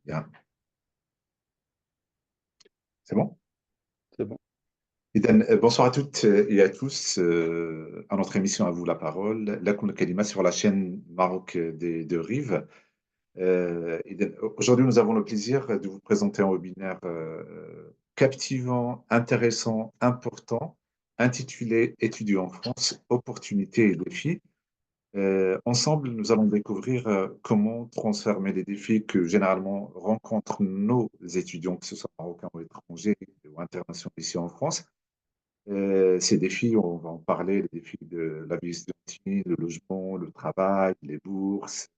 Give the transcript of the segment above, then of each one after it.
Bien. C'est bon? C'est bon. إذن bonsoir à toutes et à tous à notre émission À vous la parole, Lakoun Kalima sur la chaîne Maroc des deux rives. Aujourd'hui, nous avons le plaisir de vous présenter un webinaire captivant, intéressant, important, intitulé Étudiants en France, opportunités et défis. Ensemble, nous allons découvrir comment transformer les défis que généralement rencontrent nos étudiants, que ce soit marocains ou étrangers ou internationaux ici en France. Ces défis, on va en parler, les défis de la vie étudiantine, le logement, le travail, les bourses,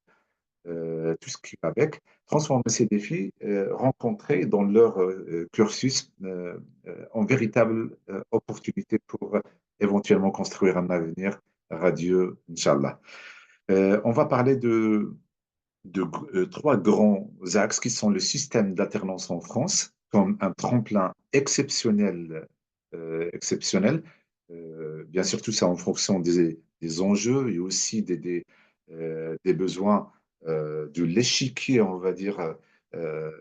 tout ce qui va avec. Transformer ces défis rencontrés dans leur cursus en véritable opportunité pour éventuellement construire un avenir radieux, Inch'Allah. On va parler de trois grands axes qui sont le système d'alternance en France comme un tremplin exceptionnel. Bien sûr, tout ça en fonction des enjeux et aussi des besoins de l'échiquier, on va dire,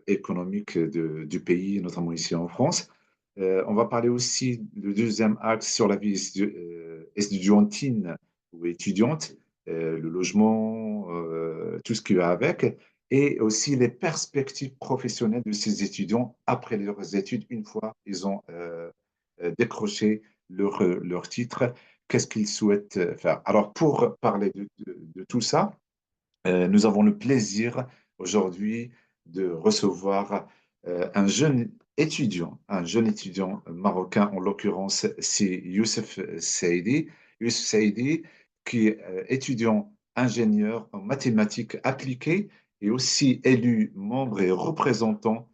économique du pays, notamment ici en France. On va parler aussi du deuxième axe sur la vie estudiantine ou étudiante, le logement, tout ce qui va avec, et aussi les perspectives professionnelles de ces étudiants après leurs études, une fois ils ont décroché leur titre, qu'est-ce qu'ils souhaitent faire. Alors, pour parler de tout ça, nous avons le plaisir aujourd'hui de recevoir un jeune étudiant marocain, en l'occurrence, c'est Youssef Saidi. Youssef Saidi, qui est étudiant ingénieur en mathématiques appliquées et aussi élu membre et représentant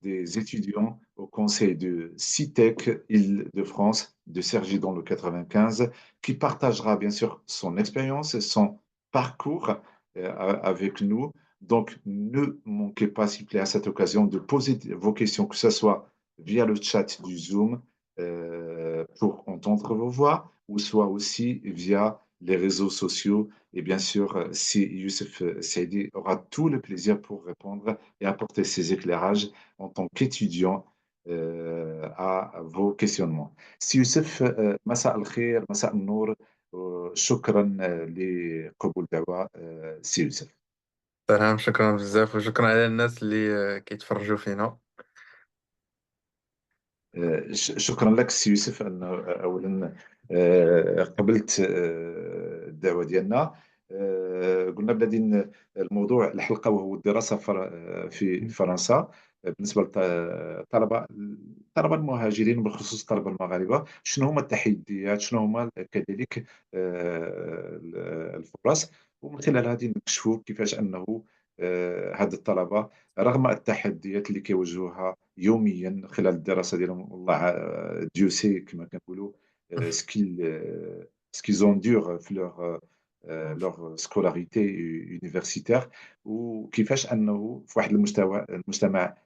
des étudiants au conseil de CITEC Île-de-France de Cergy dans le 95, qui partagera bien sûr son expérience, son parcours avec nous. Donc, ne manquez pas, s'il vous plaît, à cette occasion de poser vos questions, que ce soit via le chat du Zoom pour entendre vos voix, ou soit aussi via les réseaux sociaux. Et bien sûr, si Youssef Saidi aura tout le plaisir pour répondre et apporter ses éclairages en tant qu'étudiant à vos questionnements. Si Youssef, مساء الخير, مساء النور, شكرا لقبول الدعوة سي يوسف. سلام، شكرا بزاف وشكرا على الناس اللي كيتفرجوا فينا. شكرا لك سي يوسف أن أولا قبلت الدعوة ديالنا. قلنا بلادي الموضوع الحلقة وهو الدراسة في فرنسا بالنسبة للطلبة المهاجرين بالخصوص الطلبة المغاربة، شنو هما التحديات، شنو هما كذلك الفرص، ومن خلال هذه نكشفوا كيفاش أنه هاد الطلبة رغم التحديات اللي كيواجهوها يوميا خلال الدراسه ديالهم، والله ديو سي كما كنقولوا سكيل اندور في لور سكولاريتي يونيفرسيتير، وكيفاش انه في واحد المجتمع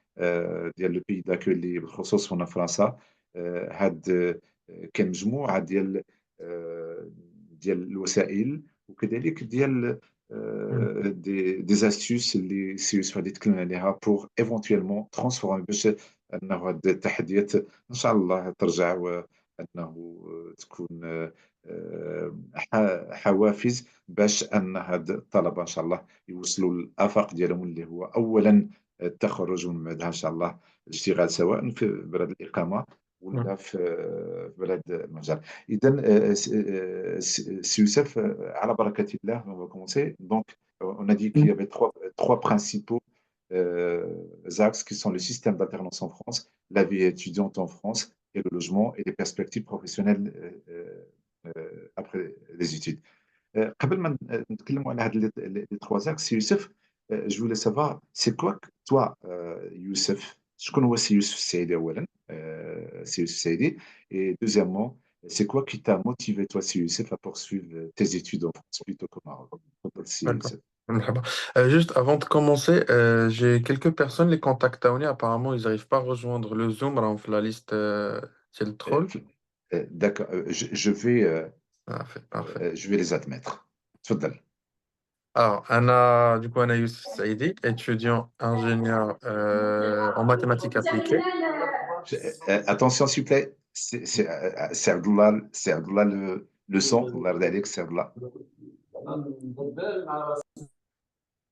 ديال لو بي داكو اللي بالخصوص هنا فرنسا، هاد كان مجموعه ديال الوسائل وكذلك ديال des astuces اللي سي يوسف غادي يتكلم عليها pour éventuellement transformer باش انه هاد التحديات ان شاء الله ترجع، وانه تكون حوافز باش ان هاد الطلبه ان شاء الله يوصلوا للافاق ديالهم، اللي هو اولا التخرج، ومن بعدها ان شاء الله الاشتغال، سواء في بلد الاقامه ولا في بلد المهجر. اذا سي يوسف، على بركه الله on va commencer. Donc on a dit qu'il y avait trois principaux axes qui sont le système d'alternance en France, la vie étudiante en France et le logement et les perspectives professionnelles après les études. قبل ما نتكلموا على هاد les trois axes, Youssef, je voulais savoir, c'est quoi que toi, Youssef, شكون هو سي يوسف السعيدي أولا، سي يوسف السعيدي, et deuxièmement, c'est quoi qui t'a motivé, toi, si Youssef, à poursuivre tes études en France plutôt qu'au Maroc? تفضل سي D'accord. يوسف. مرحبا. Juste avant de commencer, j'ai quelques personnes les contacts تاعوني apparemment ils n'arrivent pas à rejoindre le Zoom راهم في la liste ديال Euh, الدخول. D'accord, je vais Parfait, parfait. je vais les admettre. تفضل. Du coup, Anna Youssef Saidi, étudiant ingénieur en mathématiques appliquées. Attention, s'il vous plaît. C'est Abdullah, le son. Allah yarda عليك, c'est Abdullah.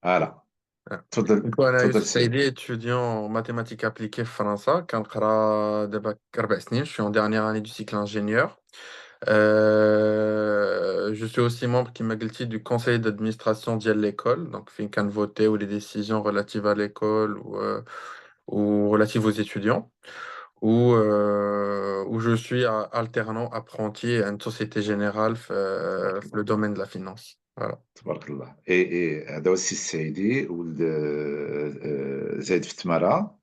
Voilà. Du تفضل coup, Anna تفضل Youssef سي. Saidi, étudiant en mathématiques appliquées France, كنقرا دابا 4 سنين, je suis en dernière année du cycle ingénieur. Je suis aussi membre qui m'a guilty du conseil d'administration de l'école, donc fin can voter ou les décisions relatives à l'école ou relatives aux étudiants, où je suis alternant apprenti à une société générale le domaine de la finance. Voilà, تبارك الله. اي هذا هو السي السعيدي ولد زايد في تمارة.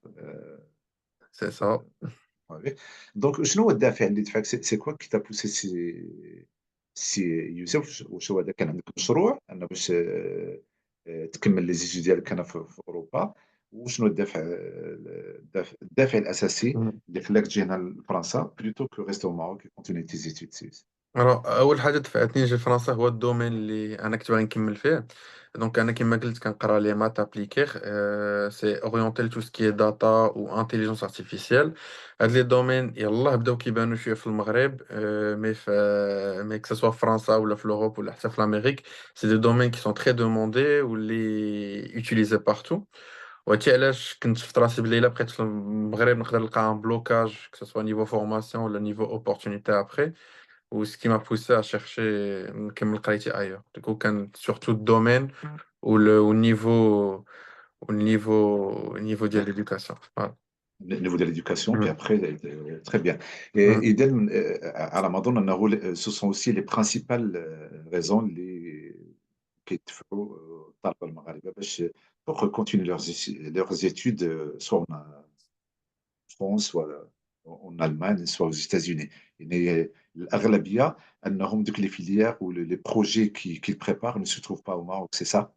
c'est ça. Ouais. دونك شنو هو الدافع اللي دفعك؟ سي كوا كي تا بوسي سي يوسف؟ واش هو هذا كان عندك مشروع انه باش تكمل لي زيتود ديالك هنا في اوروبا؟ وشنو الدافع الاساسي اللي خلاك تجي هنا لفرنسا بلوتو كو ريستو au Maroc et continuer tes études suisses؟ اول حاجه دفعتني نجي لفرنسا هو الدومين اللي انا كنت باغي نكمل فيه. دونك انا كما قلت كنقرا لي مات ابليكير، سي اورينتي تو سكي داتا و انتيليجنس ارتيفيسيال. هاد لي دومين يلاه بداو كيبانوا شويه في المغرب، مي كو سوا في فرنسا ولا في اوروب ولا حتى في الامريك. سي دي دومين كي سون تري دوموندي واللي يوتيليزي بارتو. وهادشي علاش كنت في راسي بلي الا بقيت في المغرب نقدر نلقى ان بلوكاج كو سوا نيفو فورماسيون ولا نيفو اوبورتونيتي ابخي. Ou ce qui m'a poussé à chercher نكمل قرايتي ailleurs. Du coup, كان surtout le domaine ou au niveau de l'éducation. Voilà. au niveau de l'éducation, puis Mm. après, très bien. Mm. Et على ما أظن أنه ce sont aussi les principales raisons اللي كيدفعوا الطلبة المغاربة باش pour continuer leurs études soit en France, soit en Allemagne, soit aux États-Unis. يعني الأغلبية أنهم دوك les filières ou les projets qu'ils préparent ne se trouvent pas au Maroc, c'est ça?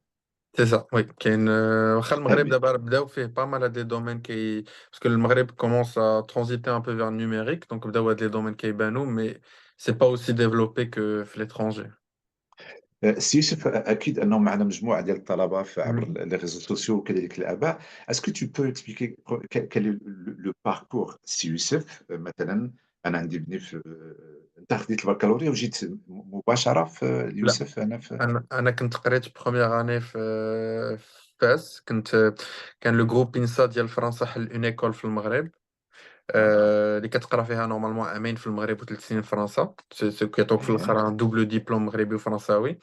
C'est ça, oui. كاين واخا Très المغرب bien. دابا بداو فيه pas mal des domaines parce que le Maghreb commence à transiter un peu vers le numérique, donc بداو هاد les domaines كيبانوا, mais c'est pas aussi développé que في l'étranger. سي يوسف، اكيد انه معنا مجموعه ديال الطلبه عبر Mm. لي ريزو سوسيو وكذلك الاباء. اسكو تو بو اكسبليكي كال لو باركور سي يوسف؟ مثلا انا عندي ابني في انت خديت البكالوريا وجيت مباشره في لا، يوسف انا في. انا كنت قريت بروميير اني في فاس. كان لو جروب انسا ديال فرنسا حل اون ايكول في المغرب، اها. اللي كتقرا فيها نورمالمون عامين في المغرب و3 سنين في فرنسا. سو كيعطوك في ايه. الاخر ان دوبل ديبلوم مغربي وفرنساوي.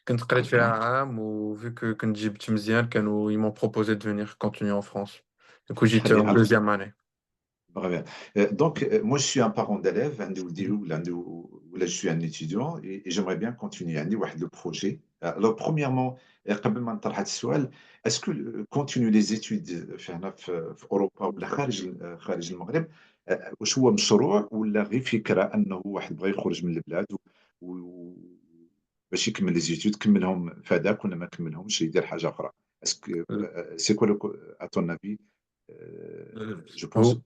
كنت قريت تري فيها بيان. عام، وفي كنت جبت مزيان كانوا يمون بروبوزي دو فينير كونتينيو en France. دوكو تري جيت en بيان. deuxième année. Très bien. Donc, moi, je suis un parent d'élève, là, je suis un étudiant et j'aimerais bien continuer. عندي واحد le projet. Alors, premièrement, قبل ما نطرح هذا السؤال, est-ce que continuer les études هنا في أوروبا ولا خارج المغرب، واش هو مشروع ولا غير فكرة أنه واحد بغى يخرج من البلاد و- باش يكمل les études، كملهم فداك ولا ما كملهمش يدير حاجة أخرى؟ Est-ce que c'est quoi à ton avis? Je pense.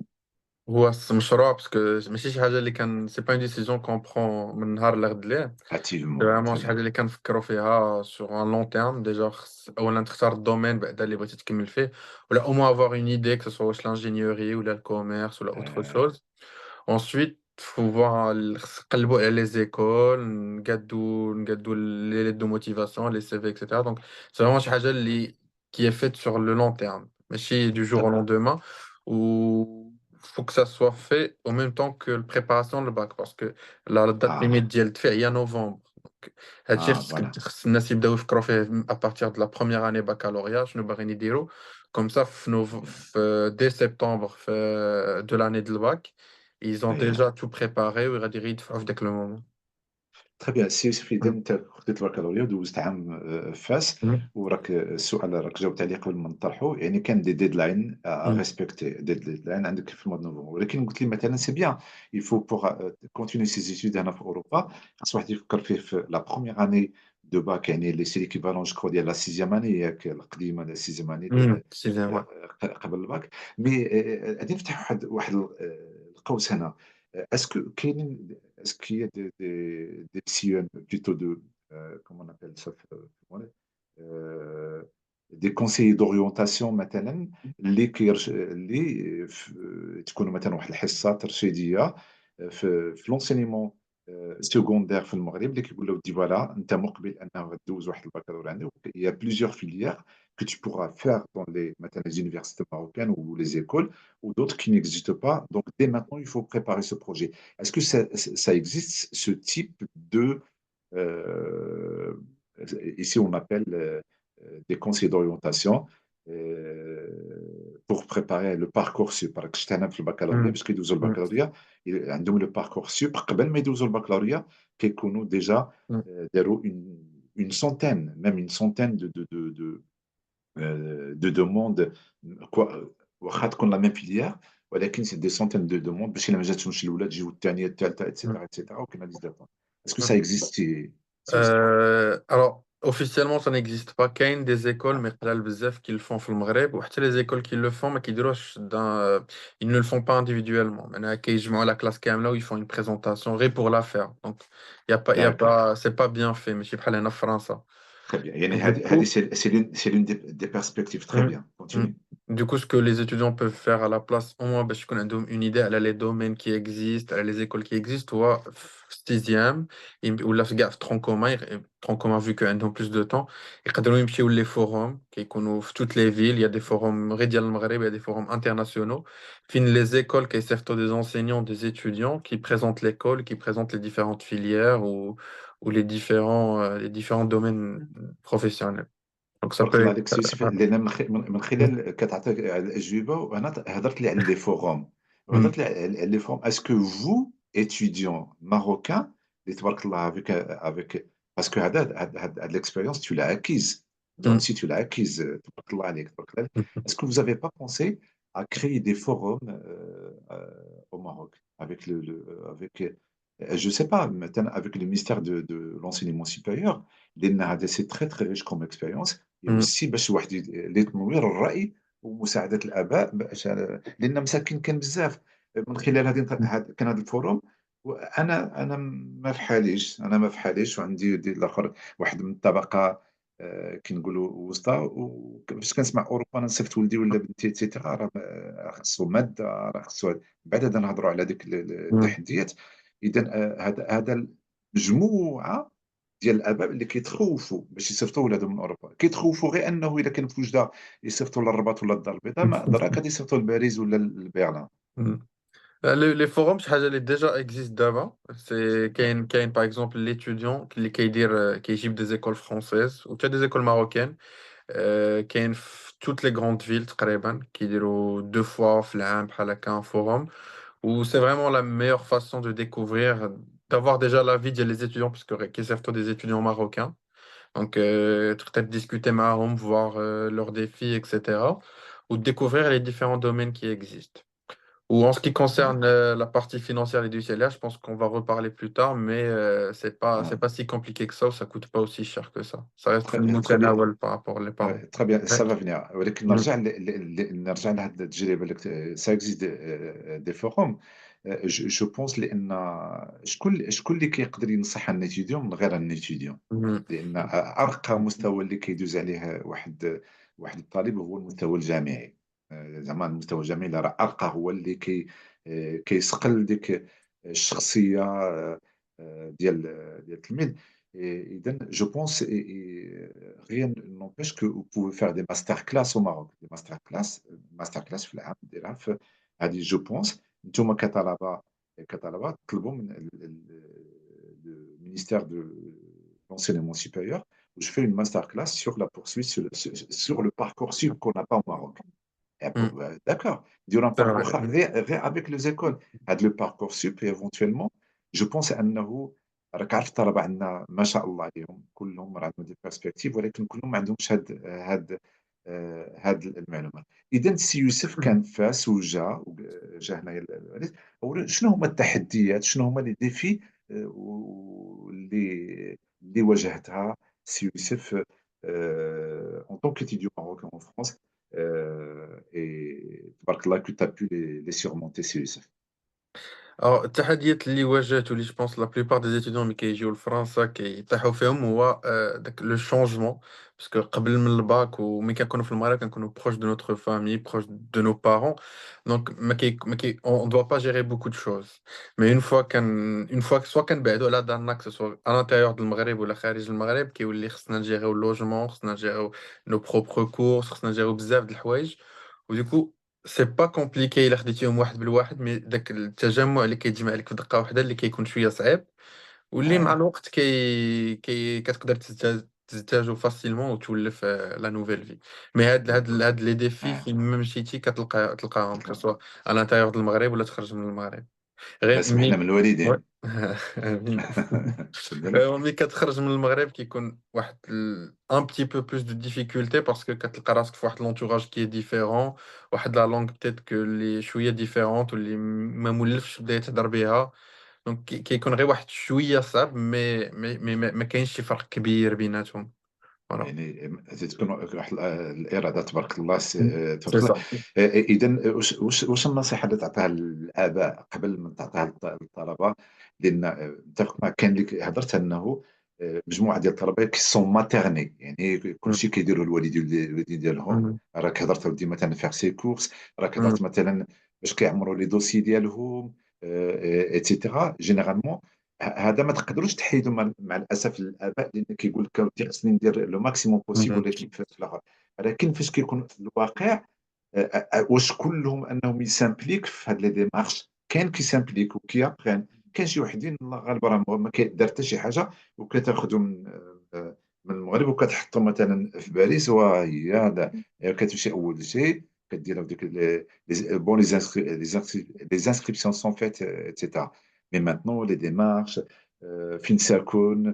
هو هو مشروع باسكو ماشي شي حاجه اللي كان سي با اون ديسيزيون كون برون من نهار لغد ليه. Activement, فريمون très شي حاجه bien. اللي كنفكروا فيها سور ان لون تيرم. ديجا خص اولا تختار الدومين بعدا اللي بغيتي تكمل فيه، ولا او موان افوار اون ايدي كو سوا واش لانجينيوري ولا الكوميرس ولا اوتر Euh, شوز. Ensuite, faut voir خص نقلبوا على les écoles, نقادو les lettres de motivation, les CV, etc. Donc, c'est vraiment شي حاجة qui est faite sur le long terme, ماشي du jour très au bien. lendemain, ou faut que ça soit fait en même temps que la préparation le bac, parce que la date limite Ah, ديال الدفع هي نوفمبر. Donc, هادشي ah, voilà. خص الناس يبداو يفكروا فيه à partir de la première année baccalauréat شنو باغيين يديروا. Comme ça, dès septembre de l'année de bac, ils ont Eh, déjà tout préparé ويغادي يدفعوا في داك le moment. très bien. سي يوسف، إذا Mm. أنت خديت البكالوريا ودوزت عام فاس، Mm. وراك السؤال راك جاوبت عليه قبل ما نطرحه، يعني كان دي ديدلاين Mm. ريسبكتي، دي ديدلاين عندك في المواد نوفمبر، ولكن قلت لي مثلا سي بيان يفو بوغ كونتيني سي زيتود هنا في اوروبا، خاص واحد يفكر فيه في لا بروميير اني دو باك، يعني اللي سي ليكيفالون جو ديال لا سيزيام اني، ياك القديمه لا سيزيام اني C'est bien, ouais. قبل الباك. مي غادي نفتح واحد القوس هنا. اسكو كاينين اسكو دي سيون بلوتو دو، comment on appelle ça في المغرب؟ آه، دي كونسيي دوريونتاسيون مثلا اللي تكون مثلا واحد الحصه ترشيديه في لونسينيمون سيكوندير في المغرب اللي كيقول له ودي فوالا انت مقبل انه غدوز واحد البكالوريا عندك يا بليزيور فيليير que tu pourras faire dans maintenant, les universités marocaines ou les écoles ou d'autres qui n'existent pas. Donc, dès maintenant, il faut préparer ce projet. Est-ce que ça existe, ce type de... euh, ici, on appelle des conseillers d'orientation pour préparer le parcours sup. Par exemple, في البكالوريا مم. باش كيدوزوا مم. البكالوريا عندهم لو باركور سوب قبل ما يدوزوا البكالوريا كيكونوا ديجا مم. داروا une centaine, même une centaine de demandes واخا تكون لا ميم فيليير ولكن سي دي سونتين دو دوموند باش الا ما جاتهمش الاولى تجيو الثانيه الثالثه مم. اتسيتيرا اتسيتيرا وكاين ليست داتون اسكو سا مم. اكزيست سي يوسف Alors, officiellement, ça n'existe pas. Qu'il des écoles, mais قلال بزاف qui le font في المغرب. وحتى les écoles qui le font, mais qui ils ne le font pas individuellement. Maintenant, كيجمعوا la classe كاملة où ils font une présentation ري pour la faire. Donc, il y a D'accord, pas, c'est pas bien fait. Mais je بحال هنا في فرنسا. très bien. يعني Du هذه coup, c'est l'une des perspectives. Très Mm. bien, Mm. continue. Du coup, ce que les étudiants peuvent faire à la place, au moins, parce qu'on a une idée, elle a les domaines qui existent, elle a les écoles qui existent, ou à sixième, ou là, ce gars, tronc commun, vu qu'ils ont plus de temps, et quand on ou les forums, qui connaissent toutes les villes, il y a des forums régionaux au Maghreb, il y a des forums internationaux, fin les écoles qui servent des enseignants, des étudiants, qui présentent l'école, qui présentent les différentes filières ou les différents domaines professionnels. Donc, ça تبارك peut الله être. عليك سي يوسف لان من خلال كتعطيك الاجوبه وانا هضرت لي على لي فوروم Mm. وهضرت لي على لي فوروم اسكو فو étudiant marocain اللي تبارك الله avec parce que هاد l'expérience tu l'as acquise donc Mm. si tu l'as acquise تبارك الله عليك تبارك الله عليك Mhm. est-ce que vous n'avez pas pensé à créer des forums au Maroc avec avec je sais pas maintenant avec le ministère de l'enseignement supérieur لان هذا c'est très très riche comme expérience Mm. aussi باش واحد لتنوير الرأي ومساعدة الآباء باش لأن مساكن كان بزاف من خلال كان هذا الفوروم وانا ما في حاليش وعندي الاخر واحد من الطبقه كي نقولوا وسطى باش كنسمع اوروبا انا نصيفط ولدي ولا بنتي تيترا راه خصو ماده راه خصو بعد هذا نهضروا على ديك Mm. التحديات اذا هذا مجموعه ديال الاباء اللي كيتخوفوا باش يصيفطوا ولادهم من اوروبا كيتخوفوا غير انه الا كان في وجده يصيفطوا للرباط ولا الدار البيضاء ما دراك غادي يصيفطوا لباريس ولا لبرلين. Mm. Les forums, c'est حاجة اللي déjà existe d'avant. C'est par exemple l'étudiant qui qui égypte des écoles françaises ou des écoles marocaines كاين في toutes les grandes villes تقريبا كيديروا deux fois في العام بحال هكا un forum où c'est vraiment la meilleure façon de découvrir d'avoir déjà l'avis des étudiants parce que qui servent des étudiants marocains. Donc, peut-être discuter معاهم, voir leurs défis, etc. Ou découvrir les différents domaines qui existent. Ou en ce qui concerne la partie financière et du salaire, je pense qu'on va reparler plus tard, mais c'est Ah, pas si compliqué que ça, ou ça coûte pas aussi cher que ça. Ça reste très une bien très bien. متناول par rapport aux parents. تري بيان Ouais. سا فا فينير ولكن Mm. نرجع لهذه التجربه اللي سا اكزيست دي فوروم جو بونس لان شكون اللي كيقدر ينصح ان ايتيديون من غير ان ايتيديون Mhm. لان ارقى مستوى اللي كيدوز عليه واحد الطالب هو المستوى الجامعي زعما المستوى الجامعي اللي راه ارقى هو اللي كيصقل ديك الشخصيه ديال التلميذ اذا جو بونس rien n'empêche que vous pouvez faire des masterclass au Maroc des masterclass في العام ديرها في هذه جو بونس انتم كطلبه تطلبوا من ministère de l'enseignement supérieur où je fais une masterclass sur la poursuite sur le parcours sup qu'on n'a pas au Maroc. Mm. D'accord, durant un C'est parcours vrai. Mm. avec les écoles, le parcours sup et éventuellement, je pense أنه راك عارف الطلبة عندنا ما شاء الله عليهم كلهم راه عندهم دي بيرسبكتيف ولكن كلهم ما عندهمش هاد المعلومات. إذا سي يوسف كان فاس جا هنايا أولا شنو هما التحديات شنو هما لي ديفي اللي واجهتها سي يوسف en tant qu'étudiant marocain en France et tabarkallah que tu as pu les surmonter, c'est Youssef. Alors, التحديات اللي واجهت واللي جو بونس لا بليبار دي étudiants ملي كيجيو لفرنسا كيطيحوا فيهم هو داك لو شونجمون. باسكو قبل من الباك وملي كنكونوا في المغرب كنكونوا بروش دو نوتر فامي بروش دو نو بارون. دونك ما كي اون دوا با جيري بوكو دو شوز. مي اون فوا سوا كنبعدوا على دارنا كو سوا à l'intérieur د المغرب ولا خارج المغرب كيولي خصنا نجيريو اللوجمون خصنا نجيريو نو بروبر كورس خصنا نجيريو بزاف د الحوايج. وديكو سي با كومبليكي الا خديتيهم واحد بالواحد مي داك التجمع اللي كيتجمع عليك في دقه واحده اللي كيكون شويه صعيب. واللي مع Ouais, الوقت كتقدر تزتاجو فاسيلمون وتولف لا نوفيل في. مي هاد لي ديفي ouais. فين ما مشيتي تلقاهم كسوا على الانتيور ديال المغرب ولا تخرج من المغرب الله غير يسمح لنا مي. من وي. الوالدين. امين. تفضل. ملي كتخرج من المغرب كيكون واحد ان بتي بو بلوس دو ديفيكولتي باسكو كتلقى راسك في واحد لونتوراج كي ديفيرون. واحد لا لونغ بتيت كو اللي شويه ديفيرونت واللي ما مولفش تبدا تهضر بها. دونك كيكون غير واحد شويه صعب مي ما كاينش شي فرق كبير بيناتهم. فوالا. يعني تكون واحد الاراده تبارك الله سي تبارك الله. صح. اذا واش النصيحه اللي تعطيها للاباء قبل ما تعطيها للطلبه؟ لان متفق معك، كان اللي هضرت انه مجموعه ديال الطلبه كيسون ماتيرني، يعني كلشي كيديروا الوالدين ديالهم. راك هضرت ودي مثلا فيغ سي كورس، راك هضرت مثلا باش كيعمروا لي دوسي ديالهم، ايتترا جينيرالمون. هذا ما تقدروش تحيدوا مع الاسف الاباء، لان كيقول لك ودي خصني ندير لو ماكسيموم بوسيبل ولكن في الاخر. ولكن فاش كيكون في الواقع واش كلهم انهم يسامبليك في هاد لي ديمارش؟ كاين كيسامبليك وكيابخان، كاين شي وحدين الله غالب راه ما كيدار حتى شي حاجه وكتاخذهم من المغرب وكتحطهم مثلا في باريس وهي لا كتمشي اول شيء كدير ديك بون لي انسكريبسيون سون فيت اتسيتيرا. مي مانتنون لي ديمارش فين ساكون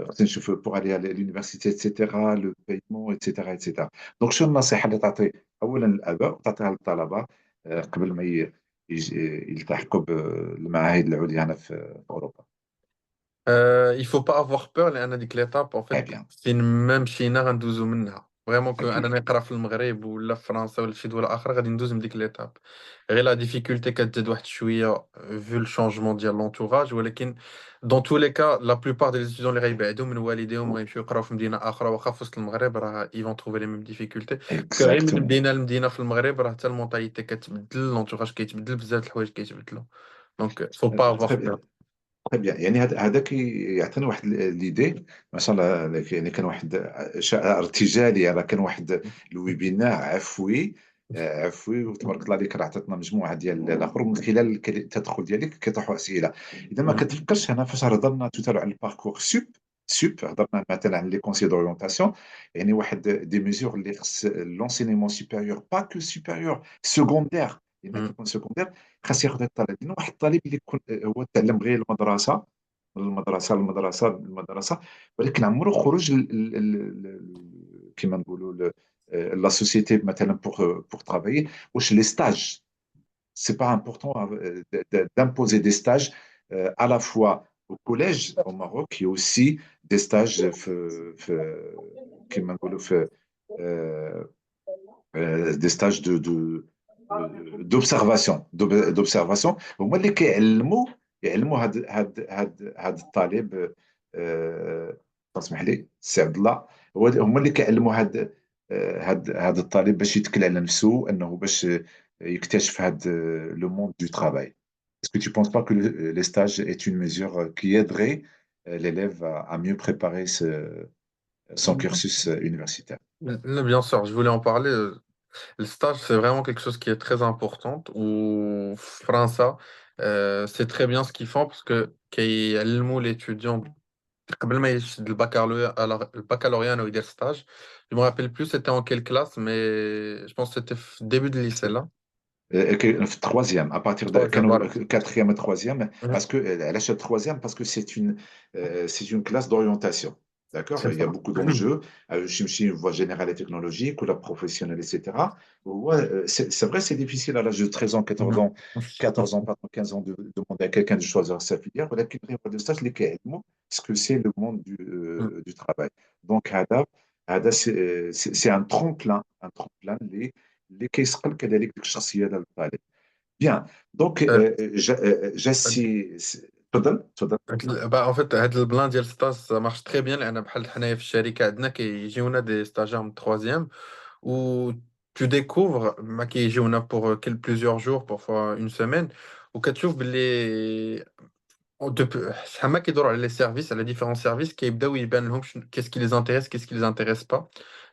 خصنا نشوفوا بوغ الي على لونيفرسيتي اتسيتيرا لو بايمون اتسيتيرا اتسيتيرا. دونك شنو النصيحه اللي تعطي اولا للاباء وتعطيها للطلبه قبل ما يلتحقوا بالمعاهد العليا هنا في اوروبا؟ il faut pas avoir peur لان ديك ليتاب en تري fait بيان. فين ما مشينا غندوزو منها فريمون كو انا اكيد. نقرا في المغرب ولا في فرنسا ولا في شي دوله اخرى غادي ندوز من ديك ليتاب. غير لا ديفيكولتي كتزيد واحد شويه في الشونجمون ديال لونتوراج ولكن دون تو لي كا لا بلوبار دي ستوديون اللي غيبعدوا من والديهم وغيمشيو يقراو في مدينه اخرى واخا في وسط المغرب راه ايفون تروفي لي ميم ديفيكولتي. باسكو غير من اكزاكتومون. مدينه لمدينه في المغرب راه حتى المونتاليتي كتبدل لونتوراج كيتبدل بزاف د الحوايج كيتبدلوا. دونك فو با افوار بور. تري بيان. يعني هذا يعطينا واحد ليدي ما شاء الله. يعني كان واحد ارتجالي، راه كان واحد الويبينار عفوي، عفوي وتبارك الله عليك. راه عطاتنا مجموعه ديال الاخر من خلال التدخل ديالك كيطرحوا اسئله. اذا ما كتفكرش هنا فاش هضرنا توتال على الباركور سوب هضرنا مثلا على لي كونسي دورينتاسيون. يعني واحد دي ميزور اللي خص لونسينيمون سوبيريور با كو سوبيريور سكوندير، لما كيكون سكوندير خاص ياخذ الطالب. لان واحد الطالب اللي يكون هو تعلم غير المدرسه، من المدرسه للمدرسه للمدرسه، ولكن عمره خرج كما نقولوا لا سوسيتي مثلا بور ترافايي. واش لي ستاج سي با امبورطون d'imposer des stages à la fois au collège au Maroc et aussi des stages في كما نقولوا في des stages d'observation هما اللي يعلموا هاد الطالب. تسمح لي سي عبد الله، هما اللي كيعلموا هاد الطالب باش يتكل على نفسه، انه باش يكتشف هاد لو موند دو ترافاي. Est-ce que tu ne penses pas que les stages est une mesure qui aiderait l'élève à mieux préparer son cursus universitaire? Là, bien sûr, je voulais en parler. Le stage, c'est vraiment quelque chose qui est très important. Ou France, c'est très bien ce qu'ils font parce que كيعلموا l'étudiant قبل ما يشد البكالوريا البكالوريا انه يدير stage. Je me rappelle plus c'était en quelle classe mais je pense que c'était au début de lycée là. Troisième, à partir de Troisième, voilà. quatrième et troisième, Mhm. parce que elle achète troisième parce que c'est une classe d'orientation. D'accord? C'est Il y a ça. beaucoup d'enjeux. Chimchi, voie générale et technologique, ou la professionnelle, etc. Ouais, c'est vrai, c'est difficile à l'âge de 13 ans, 14 Mhm. ans, 14 ans, pardon, 15 ans, de demander à quelqu'un de choisir sa filière. Voilà, de stage, ce que c'est le monde du travail. Donc, c'est un tremplin اللي كيسقل كذلك ديك الشخصيه ديال الطالب. Bien. Donc, Euh, j'assis. تفضل تفضل. en fait, هاد البلان ديال ستاج ça marche très bien لان بحال حنايا في الشركه عندنا كيجيونا دي ستاجير من troisième où tu découvres ما كيجيونا pour plusieurs jours parfois une semaine وكتشوف باللي شحال ما كيدوروا على لي سيرفيس على ديفيرون سيرفيس كيبداو يبان لهم qu'est-ce qui les intéresse qu'est-ce qui les intéresse pas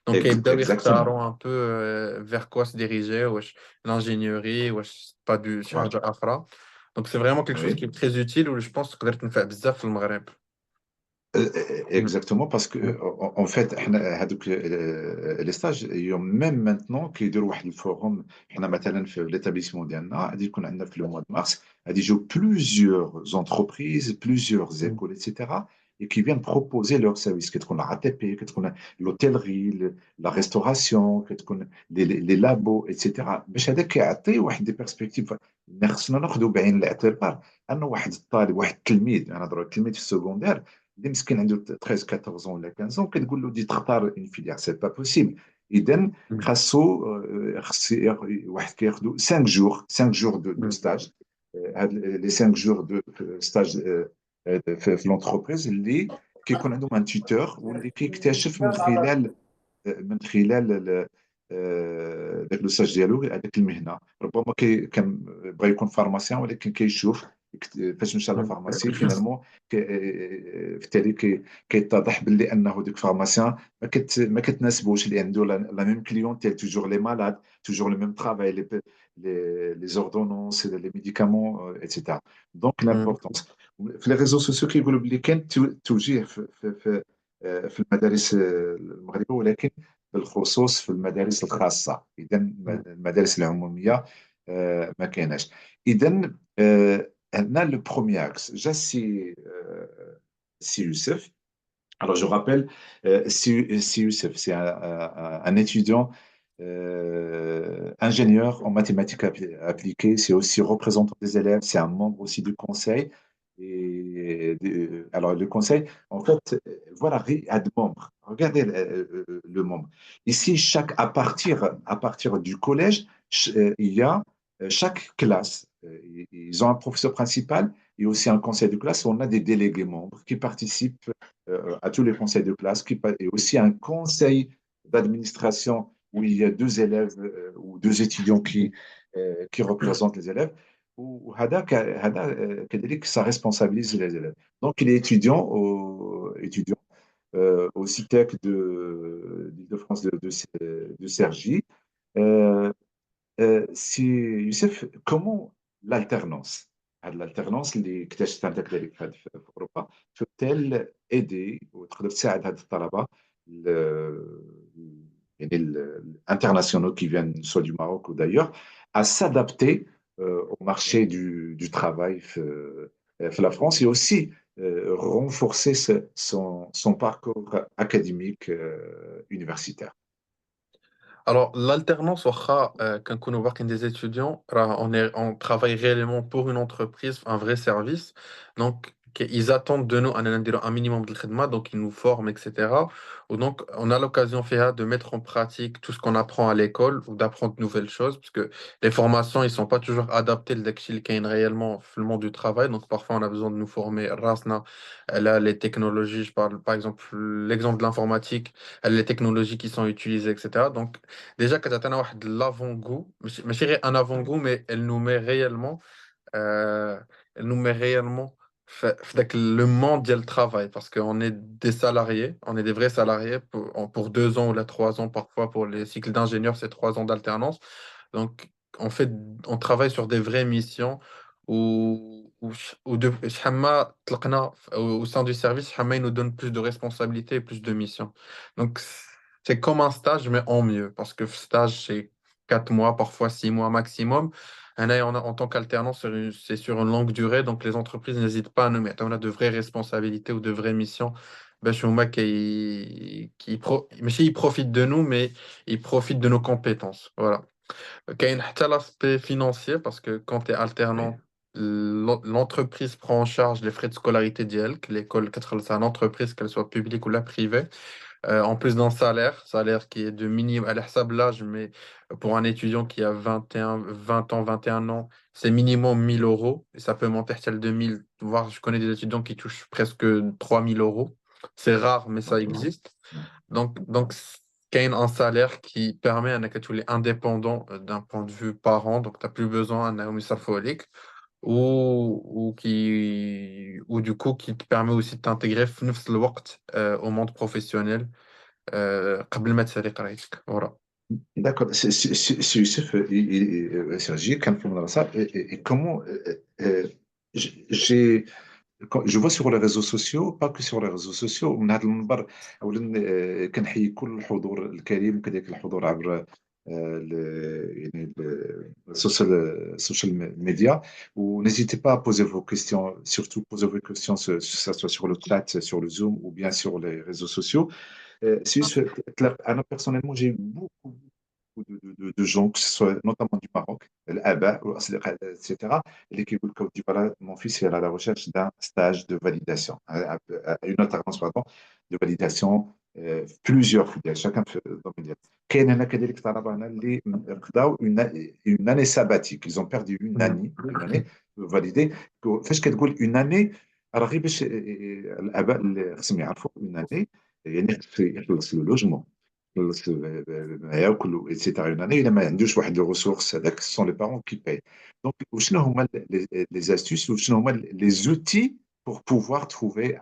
donc كيبداو Exactement. يختاروا un peu vers quoi se diriger واش l'ingénierie واش pas du شي Voilà. حاجه اخرى donc c'est vraiment quelque chose Oui. qui est très utile où je pense تقدر تنفع بزاف في المغرب. Mm. Exactement, parce que Mm. en fait هذوك les stages même maintenant كيديروا واحد الفوروم. حنا مثلا في l'établissement ديالنا غادي يكون عندنا في le mois de mars غادي يجيو plusieurs entreprises, plusieurs Mm. écoles, etc. et qui viennent proposer leurs services كتكون العتبة كتكون l'hôtellerie, la restauration كتكون les labos, etc. باش هذا كيعطي واحد دي perspectives. خصنا ناخذوا بعين الاعتبار انه واحد الطالب واحد التلميذ، انا نهضر التلميذ في السكوندير اللي مسكين عنده 13 14 ولا 15 كتقول له دي تختار اون فيليير، سي با بوسيبل. اذا Mm. خاصو واحد كياخذوا 5 جور 5 جور دو Mm. ستاج. هاد لي 5 جور دو ستاج في لونتربريز اللي كيكون عندهم ان توتور واللي كيكتشف من خلال ذاك لو ستاج ديالو هذاك المهنه. ربما كان بغى يكون فارماسيان ولكن كيشوف فاش مشى Mm. لافارماسي فينالمون في التالي كيتضح باللي انه ديك فارماسيان ما كتناسبوش، اللي عنده لا ميم كليونتيل توجور لي مالاد توجور لو ميم ترافاي لي زوردونونس لي ميديكامون ايتترا. دونك Mm. لامبورطونس في لي ريزو سوسيو كيقولوا بلي كاين توجيه في المدارس المغربيه، ولكن بالخصوص في المدارس الخاصه. اذا Mm. المدارس العموميه ما كايناش. اذا هنا لو بروميير اكس جا سي يوسف. Alors, je rappelle, si Youssef, c'est un étudiant ingénieur en mathématiques appliquées, c'est aussi représentant des élèves, c'est un membre aussi du conseil. Alors, le conseil, en fait, voilà, il y a de membres. Regardez le membre. Ici, à partir du collège, il y a chaque classe, ils ont un professeur principal et aussi un conseil de classe. On a des délégués membres qui participent à tous les conseils de classe, et aussi un conseil d'administration où il y a deux élèves ou deux étudiants qui représentent les élèves. وهذا ça responsabilise les élèves. Donc, il est étudiant au CITEC d'Île-de-France de Cergy. Euh, سي يوسف، كومون l'alternance هاد الالترنونس اللي اكتشفتها انت كذلك في اوروبا تل ايدي وتقدر تساعد هاد الطلبه يعني الانترناسيونaux qui viennent soit du Maroc ou d'ailleurs à s'adapter au marché du travail في la France et aussi renforcer son parcours académique universitaire. Alors, l'alternance, quand on voit qu'il y a des étudiants, on travaille réellement pour une entreprise, un vrai service. Donc, ils attendent de nous un minimum de khidma, donc ils nous forment, etc. Ou donc, on a l'occasion de mettre en pratique tout ce qu'on apprend à l'école ou d'apprendre de nouvelles choses, parce que les formations, ils sont pas toujours adaptées réellement dans le monde du travail. Donc, parfois, on a besoin de nous former. Rasna, là, les technologies, je parle par exemple, l'exemple de l'informatique, les technologies qui sont utilisées, etc. Donc, déjà, quand tu as l'avant-goût, ماشي غير un avant-goût, mais elle nous met réellement le monde du travail, parce qu'on est des salariés, on est des vrais salariés pour 2 ans ou là 3 ans, parfois pour les cycles d'ingénieur, c'est 3 ans d'alternance. Donc, on fait, on travaille sur des vraies missions شحال ما طلقنا au sein du service, شحال ما ils nous donnent plus de responsabilités et plus de missions. Donc, c'est comme un stage, mais en mieux, parce que stage, c'est 4 mois, parfois 6 mois maximum. En tant qu'alternant, c'est sur une longue durée, donc les entreprises n'hésitent pas à nous mettre. On a de vraies responsabilités ou de vraies missions. Ben, je suis au mec mais si ils profitent de nous, mais ils profitent de nos compétences. Voilà. كاين حتى l'aspect financier parce que quand tu es Oui, alternant, l'entreprise prend en charge les frais de scolarité ديالك. L'école, c'est une entreprise, qu'elle soit publique ou la privée. En plus d'un salaire qui est de minimum, à l'hsab l'âge, mais pour un étudiant qui a 20 ans, 21 ans, c'est minimum 1000 euros. Et ça peut monter à 2000, voire je connais des étudiants qui touchent presque 3000 euros. C'est rare, mais ça Ok. existe. Ouais. Donc qu'il y ait un salaire qui permet à que tu es indépendant d'un point de vue parent, donc tu n'as plus besoin d'un folique ou du coup qui te permet aussi de t'intégrer في نفس الوقت, au monde professionnel قبل ما تسالي قرايتك. Voilà. D'accord. C'est Youssef, Sergi, quand on a ça, et comment j'ai je vois sur les réseaux sociaux, pas que sur les réseaux sociaux، من هذا المنبر اولا كنحيي كل الحضور الكريم كذلك الحضور عبر يعني السوشيال ميديا. ونn'hésitez pas à poser vos questions, surtout poser vos questions, que ce soit sur le chat, sur le Zoom ou bien sur les réseaux sociaux. C'est juste, أنا personnellement, j'ai eu beaucoup de gens, que ce soit notamment du Maroc, الآباء والأصدقاء, etc., اللي كيقول لك أودي فوالا mon fils est à la recherche d'un stage de validation, une alternance pardon, de validation في plusieurs filières, chacun في الدومين ديالو. كاين هنا كذلك طلبه هنا اللي قضاو une année sabbatique, ils ont perdu une année validée. فاش كتقول une année راه غير باش الآباء اللي خصهم يعرفوا une année يعني يخلص له لوجمون، يخلص ما ياكل ايتترا. اون اني الا ما عندوش واحد لو ريسورس هذاك سون لي بارون كي باي. دونك وشنو هما لي استيس وشنو هما لي زوتي pour pouvoir trouver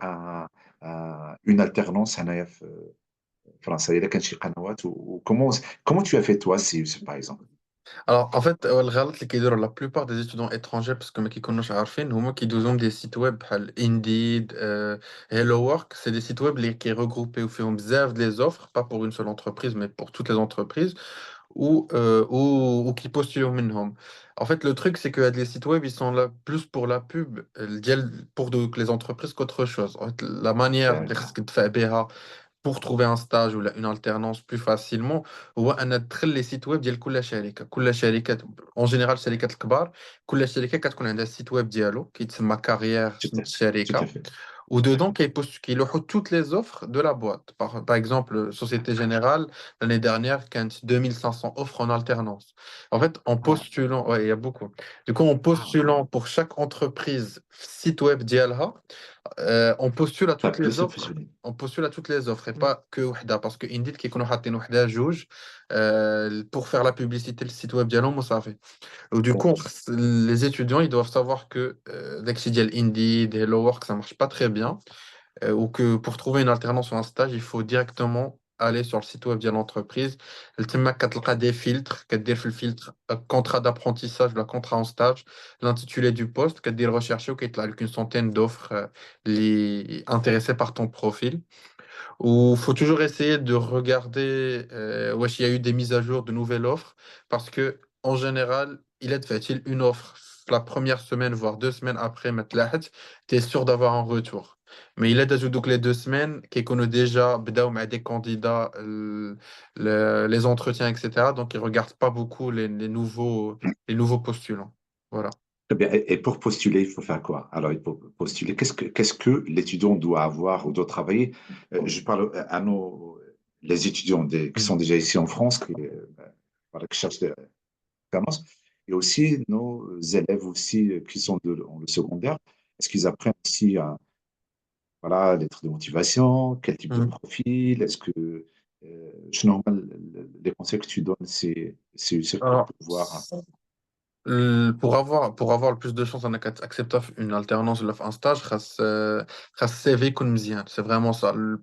une alternance هنايا في فرنسا؟ اذا كان شي قنوات comment tu as fait toi si par exemple. Alors, en fait, الغلط اللي كيديروا la plupart des étudiants étrangers parce que ما كيكونوش عارفين هما كيدوزهم des sites web بحال Indeed, Hello Work. C'est des sites web qui regroupés وفيهم بزاف les offres, pas pour une seule entreprise, mais pour toutes les entreprises, ou qui postulent منهم. En fait, le truc, c'est que les sites web, ils sont là plus pour la pub, pour les entreprises qu'autre chose. En fait, la manière اللي D'accord. خصك تدفع بها pour trouver un stage ou une alternance plus facilement هو أن تدخل les sites web ديال كل شركة en général الشركات الكبار كل شركة كتكون عندها السيت ويب ديالو كيتسمى كارير tout سميت à fait, tout à الشركة. fait. Ou dedans, qui toutes les offres de la boîte. Par exemple, Société Générale, l'année dernière, quand 2500 offres en alternance. En fait, en Ah, postulant, ouais, il y a beaucoup. Du coup, en postulant pour chaque entreprise, site web d'IALHA, on postule à t'as toutes plus les de offres. possibilités. On postule à toutes les offres et pas que وحدة parce que Indeed qui connaît حاطين وحدة جوج pour faire la publicité le site web ديالهم وصافي. Du coup, les étudiants, ils doivent savoir que dès que c'est dit Indeed, Hello Work, ça marche pas très bien, ou que pour trouver une alternance ou un stage, il faut directement aller sur le site web de l'entreprise. Elle te met des filtres, كدير في الفiltre contrat d'apprentissage, le contrat en stage, l'intitulé du poste, كدير rechercher ou qu'il y a une centaine d'offres intéressées par ton profil. Ou faut toujours essayer de regarder wesh, il y a eu des mises à jour de nouvelles offres parce que en général, il est fait-il une offre la première semaine, voire 2 semaines après, tu es sûr d'avoir un retour. Mais il est d'ajout donc les 2 semaines qui connaissent déjà بداو مع des candidats les entretiens, etc. Donc ils regardent pas beaucoup les nouveaux postulants. Voilà. Très bien. Et pour postuler, il faut faire quoi? Alors, il faut postuler. Qu'est-ce que l'étudiant doit avoir ou doit travailler? Je parle à les étudiants qui sont Mhm. déjà ici en France, voilà, qui cherchent des expériences, et aussi nos élèves aussi qui sont dans le secondaire. Est-ce qu'ils apprennent aussi voilà, lettres de motivation? Quel type de Mhm. profil? Est-ce que, normal, les conseils que tu donnes, c'est Youssef pour Alors, pouvoir. pour avoir le plus de chances d'accepter une alternance ou un stage, خاص CV يكون مزيان. C'est vraiment ça. Le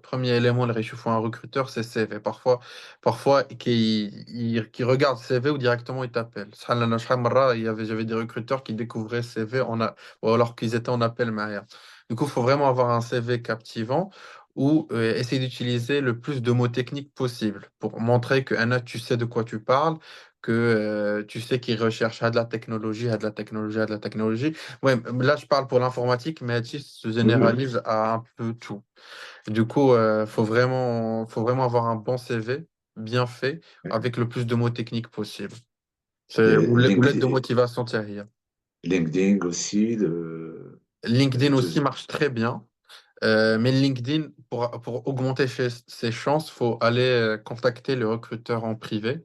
premier élément اللي يشوفه un recruteur, c'est CV. Parfois qui regarde CV ou directement il t'appelle. شحال مرة j'avais des recruteurs qui découvraient CV ou alors qu'ils étaient en appel معايا. Du coup, il faut vraiment avoir un CV captivant ou essayer d'utiliser le plus de mots techniques possible pour montrer que Anna, tu sais de quoi tu parles, que tu sais qu'ils recherchent à de la technologie, à de la technologie, à de la technologie. Ouais, là, je parle pour l'informatique, mais Atis se Oui, oui, généralise à un peu tout. Du coup, faut vraiment avoir un bon CV bien fait oui. avec le plus de mots techniques possible. Ou l'aide de LinkedIn, motivation Thierry. LinkedIn aussi, LinkedIn de- aussi marche très bien. Mais LinkedIn, pour augmenter ses chances, il faut aller contacter le recruteur en privé.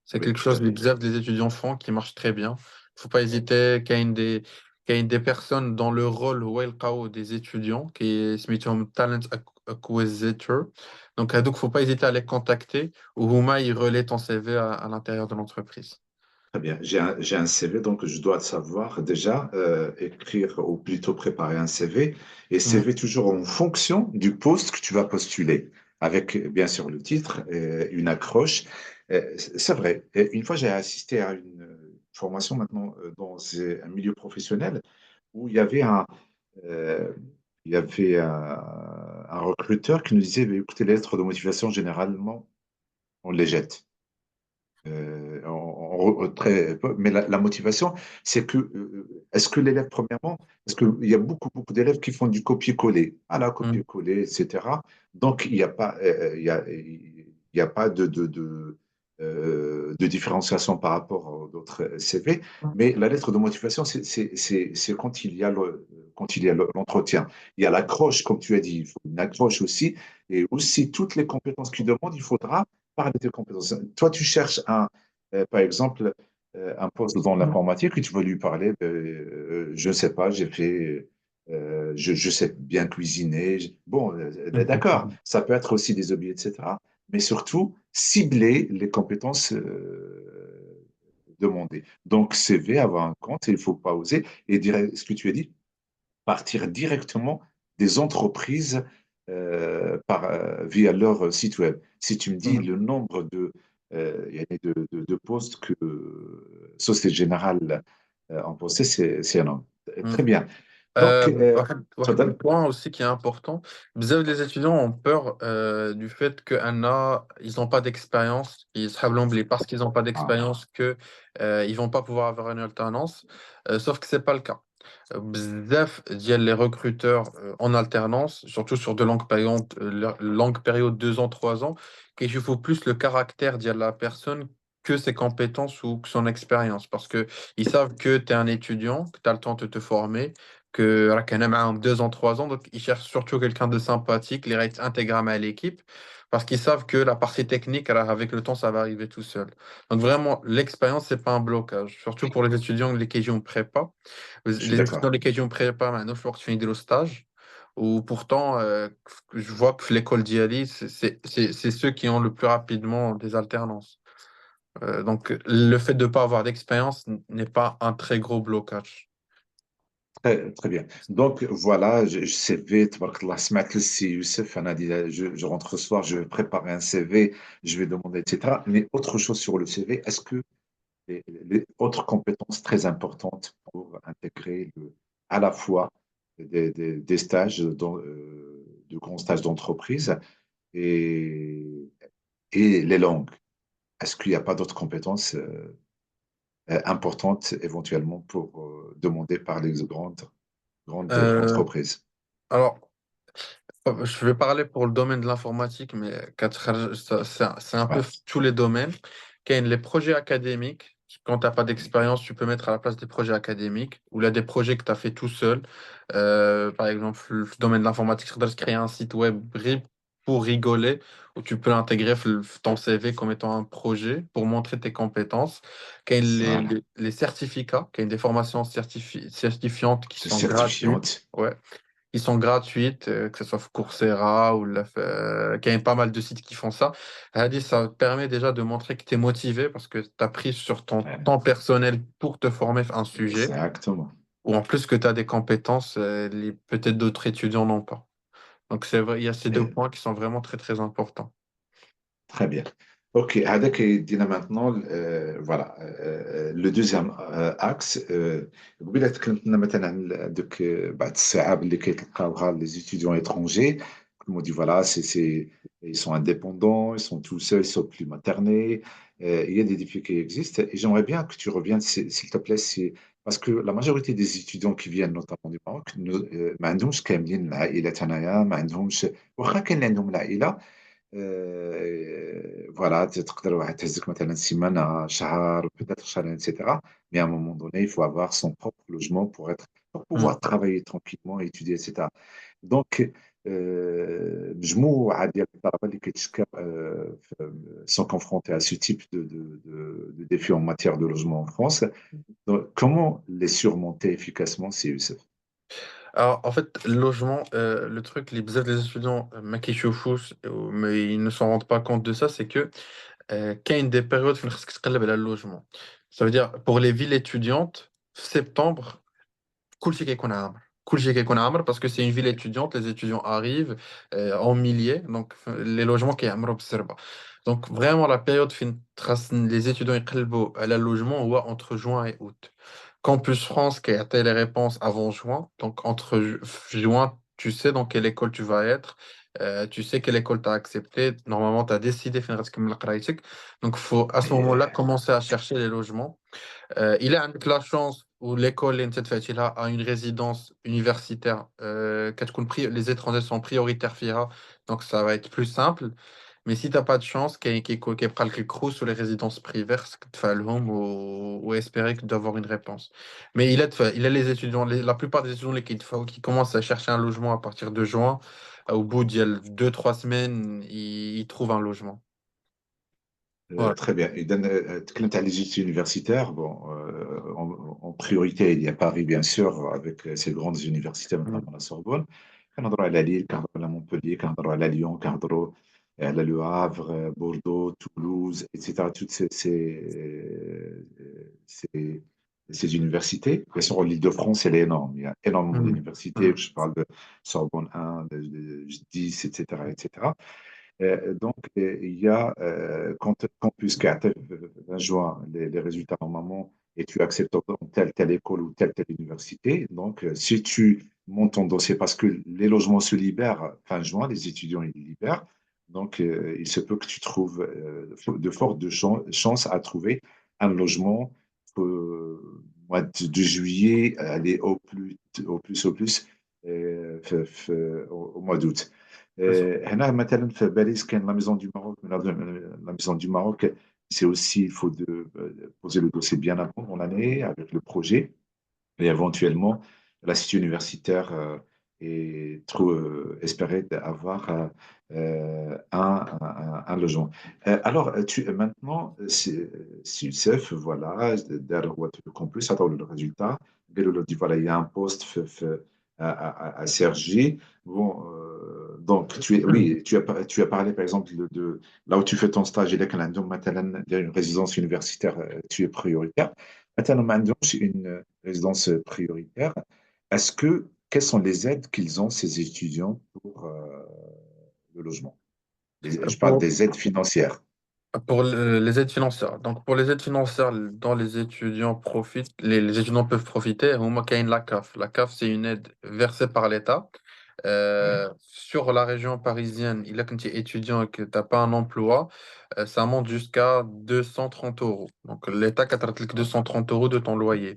C'est Oui, quelque tout chose à que fait. bizarre des étudiants font qui marche très bien. Il faut pas hésiter qu'il y ait des personnes dans le rôle où des étudiants qui se mettent en talent acquisitor. Donc, faut pas hésiter à les contacter ou Huma, il relaie ton CV à l'intérieur de l'entreprise. Très bien. J'ai un CV, donc je dois savoir déjà écrire ou plutôt préparer un CV. Et Mhm. CV toujours en fonction du poste que tu vas postuler, avec bien sûr le titre, une accroche. C'est vrai. Et une fois, j'ai assisté à une formation maintenant dans un milieu professionnel où euh, il y avait un recruteur qui nous disait, écoutez, les lettres de motivation, généralement, on les jette. Très peu. Mais la motivation, c'est que, est-ce que l'élève, premièrement, parce qu'il y a beaucoup d'élèves qui font du copier-coller, à la Mhm. copier-coller, etc. Donc, il y a pas de différenciation par rapport à d'autres CV. Mais la lettre de motivation, c'est quand il y a l'entretien. Il y a l'accroche, comme tu as dit, il faut une accroche aussi. Et aussi, toutes les compétences qu'il demande, il faudra parler de compétences. Toi, tu cherches par exemple, un poste dans l'informatique et tu veux lui parler, je ne sais pas, je sais bien cuisiner. Bon, d'accord, Mhm. ça peut être aussi des hobbies, etc. Mais surtout, cibler les compétences demandées. Donc, CV, avoir un compte, il ne faut pas oser. Et dire ce que tu as dit, partir directement des entreprises via leur site web. Si tu me dis Mhm. le nombre il y a de postes que Société Générale en posté, c'est énorme. Très Mhm. bien. Donc, Le تفضل. point aussi qui est important, les étudiants ont peur du fait ils n'ont pas d'expérience, ils se blambent parce qu'ils n'ont pas Ah, d'expérience que ils vont pas pouvoir avoir une alternance. Sauf que c'est pas le cas. Les recruteurs en alternance, surtout sur de longues périodes, 2 ans, 3 ans, qu'il faut plus le caractère de la personne que ses compétences ou que son expérience. Parce que ils savent que tu es un étudiant, que tu as le temps de te former, que راك en 2 ans, 3 ans, donc ils cherchent surtout quelqu'un de sympathique, les rates intégramment à l'équipe, parce qu'ils savent que la partie technique, alors, avec le temps, ça va arriver tout seul. Donc vraiment, l'expérience, c'est pas un blocage, surtout pour les étudiants lesquels on prépa. je suis Les étudiants d'accord. lesquels on prépa, maintenant, je vois que tu fais des stages, ou pourtant, je vois que l'école dialyse, c'est ceux qui ont le plus rapidement des alternances. Donc le fait de ne pas avoir d'expérience n'est pas un très gros blocage. Très bien. Donc, voilà, CV, tabarakallah, سمعت للسي يوسف, أنا je rentre ce soir, je vais préparer un CV, je vais demander, etc. Mais autre chose sur le CV, est-ce que les autres compétences très importantes pour intégrer à la fois des stages, de grands stages d'entreprise et, et les langues. Est-ce qu'il n'y a pas d'autres compétences importantes éventuellement pour demander par les grandes Euh, entreprises? alors, je vais parler pour le domaine de l'informatique, mais c'est un peu Ouais, tous les domaines. Les projets académiques, quand tu n'as pas d'expérience, tu peux mettre à la place des projets académiques, ou là des projets que tu as fait tout seul. Par exemple, le domaine de l'informatique, tu dois créer un site web pour rigoler, où tu peux intégrer ton CV comme étant un projet pour montrer tes compétences. voilà. Les certificats, des formations certifiantes qui sont gratuites. Certifiante. Ouais, qui sont gratuites, que ce soit Coursera ou qu'il y a pas mal de sites qui font ça. Elle ça te permet déjà de montrer que tu es motivé parce que tu as pris sur ton Ouais, temps personnel pour te former à un sujet, exactement. ou en plus que tu as des compétences, peut-être d'autres étudiants n'ont pas. Donc c'est vrai, il y a ces deux Et points qui sont vraiment très très importants. très bien. OK, هذاك يدينا maintenant voilà le deuxième axe قبيله تكلمنا مثلا عن دوك بعض الصعاب اللي كيتلقاوها les étudiants étrangers comme on dit voilà ils sont indépendants, ils sont tout seuls, ils sont plus maternés, il y a des défis qui existent et j'aimerais bien que tu reviennes s'il te plaît parce que la majorité des étudiants qui viennent notamment du Maroc ما عندهمش كاملين العائلات هنايا ما عندهمش واخا كاين اللي عندهم العائله voilà, تقدر واحد تهزك مثلا سيمانة شهر peut-être شهرين etc. Mais à un moment donné, il faut avoir son propre logement pour pouvoir Mm. travailler tranquillement, étudier, etc. Donc, مجموعة ديال الطلبة اللي كيتشكى sont confrontés à ce type de défis en matière de logement en France. Donc, comment les surmonter efficacement, c'est Youssef? Alors, en fait, le logement, le truc, les étudiants, ما كيشوفوش, mais ils ne s'en rendent pas compte de ça, c'est que كاين des périodes فين خصك تقلب على le logement. Ça veut dire, pour les villes étudiantes, septembre, كلشي كيكون عامر. كلشي كيكون عامر parce que c'est une ville étudiante, les étudiants arrivent en milliers, donc les logements كيعمروا بالزربة. Donc vraiment la période فين خاص les étudiants يقلبوا على le logement هو entre juin et août. Campus France qui a les réponses avant juin, donc entre juin, tu sais dans quelle école tu vas être, tu sais quelle école tu as accepté, normalement tu as décidé فين غتكمل قرايتك. Donc faut à ce moment-là Et, commencer à chercher les logements. Il a la chance où l'école اللي انت تفاتي a une résidence universitaire كتكون les étrangers sont prioritaires فيها, donc ça va être plus simple. Mais si t'as pas de chance كيبقى لك الكروس ou les résidences privées خصك تفعلهم ou espérer d'avoir une réponse. Mais il a les étudiants, la plupart des étudiants qui commencent à chercher un logement à partir de juin, au bout de 2-3 semaines, ils trouvent un logement. Voilà. très bien. Et تكلمت على les études universitaires. Bon, en priorité, il y a Paris, bien sûr, avec ces grandes universités, notamment la Sorbonne. كنهضروا على Lille, كنهضروا على Montpellier, كنهضروا على Lyon, كنهضروا على Le Havre, Bordeaux, Toulouse, etc. Toutes ces, ces universités. Bien sûr, l'Île-de-France, elle est énorme. Il y a énormément Mm. d'universités. Mm. Je parle de Sorbonne 1, de 10, etc., etc. Donc, il y a Campus 4, 20 juin, les résultats normalement, et tu acceptes dans telle école ou telle université. Donc, si tu montes ton dossier, parce que les logements se libèrent fin juin, les étudiants ils libèrent, donc il se peut que tu trouves de fortes chances à trouver un logement mois de juillet, aller au plus, au mois d'août. C'est ça. هنا مثلا في باريس كان لا ميزون دو ماروك la maison du Maroc c'est aussi il faut poser le dossier bien avant dans l'année avec le projet et éventuellement l'institut universitaire et trop espérer d'avoir un logement. Alors, maintenant, si Youssef, voilà, derrière le campus, attends le résultat, قالوا له dit voilà, il y a un poste à Cergy. Bon, donc, oui, tu as parlé par exemple de là où tu fais ton stage, il y a مثلا une résidence universitaire, tu es prioritaire. Maintenant, maintenant, c'est une résidence prioritaire. Quelles sont les aides qu'ils ont, ces étudiants, pour le logement? Je parle Pour, des aides financières. pour les aides financières. Donc, pour les aides financières dont les étudiants profitent, les étudiants peuvent profiter, هما كاين la CAF. La CAF, c'est une aide versée par l'État. Oui. Sur la région parisienne, il a quand tu es étudiant et que tu n'as pas un emploi, ça monte jusqu'à 230 euros. Donc, l'État capte 230 euros de ton loyer.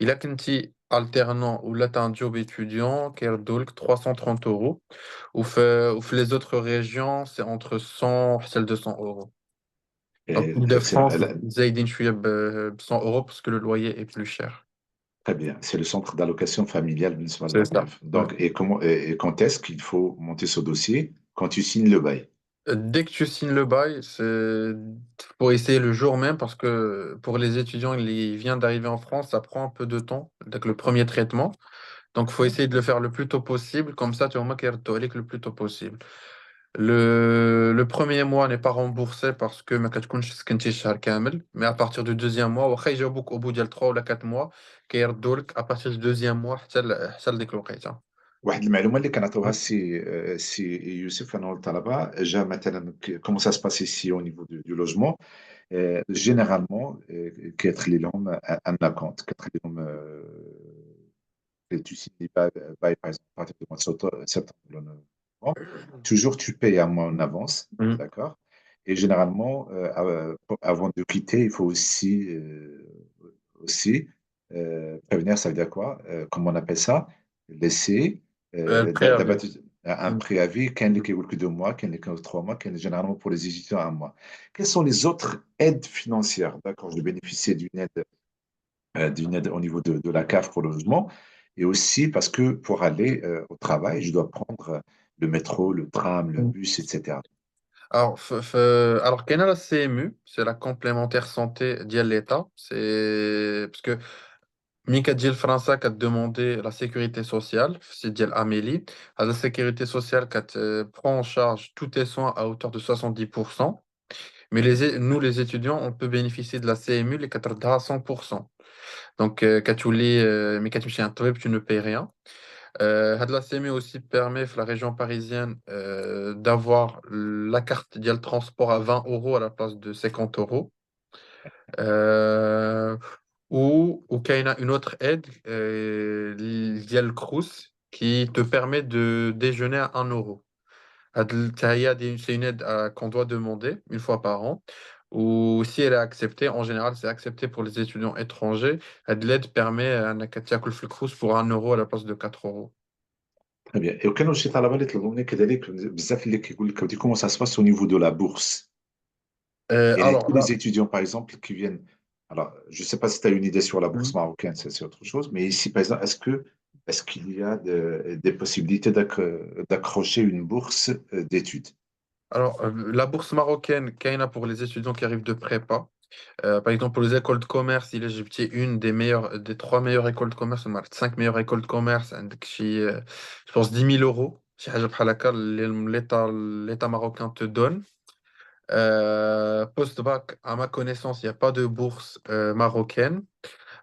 Il a quand tu es alternant ou là, tu as un job étudiant qui est de 330 euros. Ou les autres régions, c'est entre 100 et 200 euros. Donc, Et Île-de-France, Zaidin, je suis à 100 euros parce que le loyer est plus cher. très bien. C'est le centre d'allocation familiale municipale de C'est la ça. CAF. Ouais. Donc, et quand est-ce qu'il faut monter ce dossier? Quand tu signes le bail. Dès que tu signes le bail, c'est pour essayer le jour même parce que pour les étudiants, il vient d'arriver en France, ça prend un peu de temps, donc le premier traitement. Donc, il faut Oui. essayer de le faire le plus tôt possible, comme ça, tu vas le plus tôt possible. Le premier mois n'est pas remboursé parce que ما كتكونش سكنتي الشهر كامل, mais à partir du deuxième mois, واخا يجاوبوك au bout ديال 3 ولا 4 mois, كيردوا لك à partir du deuxième mois حتى لديك الوقيته. واحد المعلومه اللي كنعطيوها سي يوسف انا والطلبه جا مثلا كومون سا سباس ici au niveau du logement. Généralement, كيدخل لهم un acompte كتخلي لهم tu signes par exemple à partir du mois de septembre ou novembre. Toujours tu payes un mois en avance, Mhm. d'accord? Et généralement, avant de quitter, il faut aussi prévenir, ça veut dire quoi? Comment on appelle ça? Laisser Préavis. un Mhm. préavis, qu'un qui est 2 mois, qu'un qui est 3 mois, qu'un généralement pour les étudiants 1 mois. Quelles sont les autres aides financières? D'accord, je bénéficier d'une aide au niveau de la CAF pour le logement, et aussi parce que pour aller au travail, je dois prendre le métro, le tram, le bus, etc. Alors, كاينه la CMU, c'est la complémentaire santé ديال l'État. C'est parce que ملي كتجي لفرنسا كتدوموندي la sécurité sociale, c'est ديال Amélie. La sécurité sociale prend en charge tous tes soins à hauteur de 70%. Mais nous, les étudiants, on peut bénéficier de la CMU les 4 à 100%. Donc, mais quand tu es un طبيب, tu ne payes rien. La CMU aussi permet, la région parisienne, d'avoir la carte de transport à 20 euros à la place de 50 euros. Euh, ou qu'il y a une autre aide, le Crous, qui te permet de déjeuner à 1 euro. C'est une aide qu'on doit demander une fois par an. Ou si elle est acceptée, en général, c'est accepté pour les étudiants étrangers. L'aide permet à un Crous pour 1 euro à la place de 4 euros. Très bien. Et وكانوا شي طلبه اللي يطلبوا منك كذلك بزاف اللي كيقول لك comment ça se passe au niveau de la bourse. Et Alors tous là, les étudiants, par exemple, qui viennent. Alors, je ne sais pas si tu as une idée sur la bourse marocaine, ça, c'est autre chose. Mais ici, par exemple, est-ce qu'il y a des possibilités d'accrocher une bourse d'études? la bourse marocaine, Kaina pour les étudiants qui arrivent de prépa. Par exemple, pour les écoles de commerce, il est Egypte une des meilleures, des trois meilleures écoles de commerce, ou cinq meilleures écoles de commerce, عندك je pense 10 000 euros. شي حاجة بحال هكا l'État marocain te donne. Post-bac, à ma connaissance, il n'y a pas de bourse marocaine.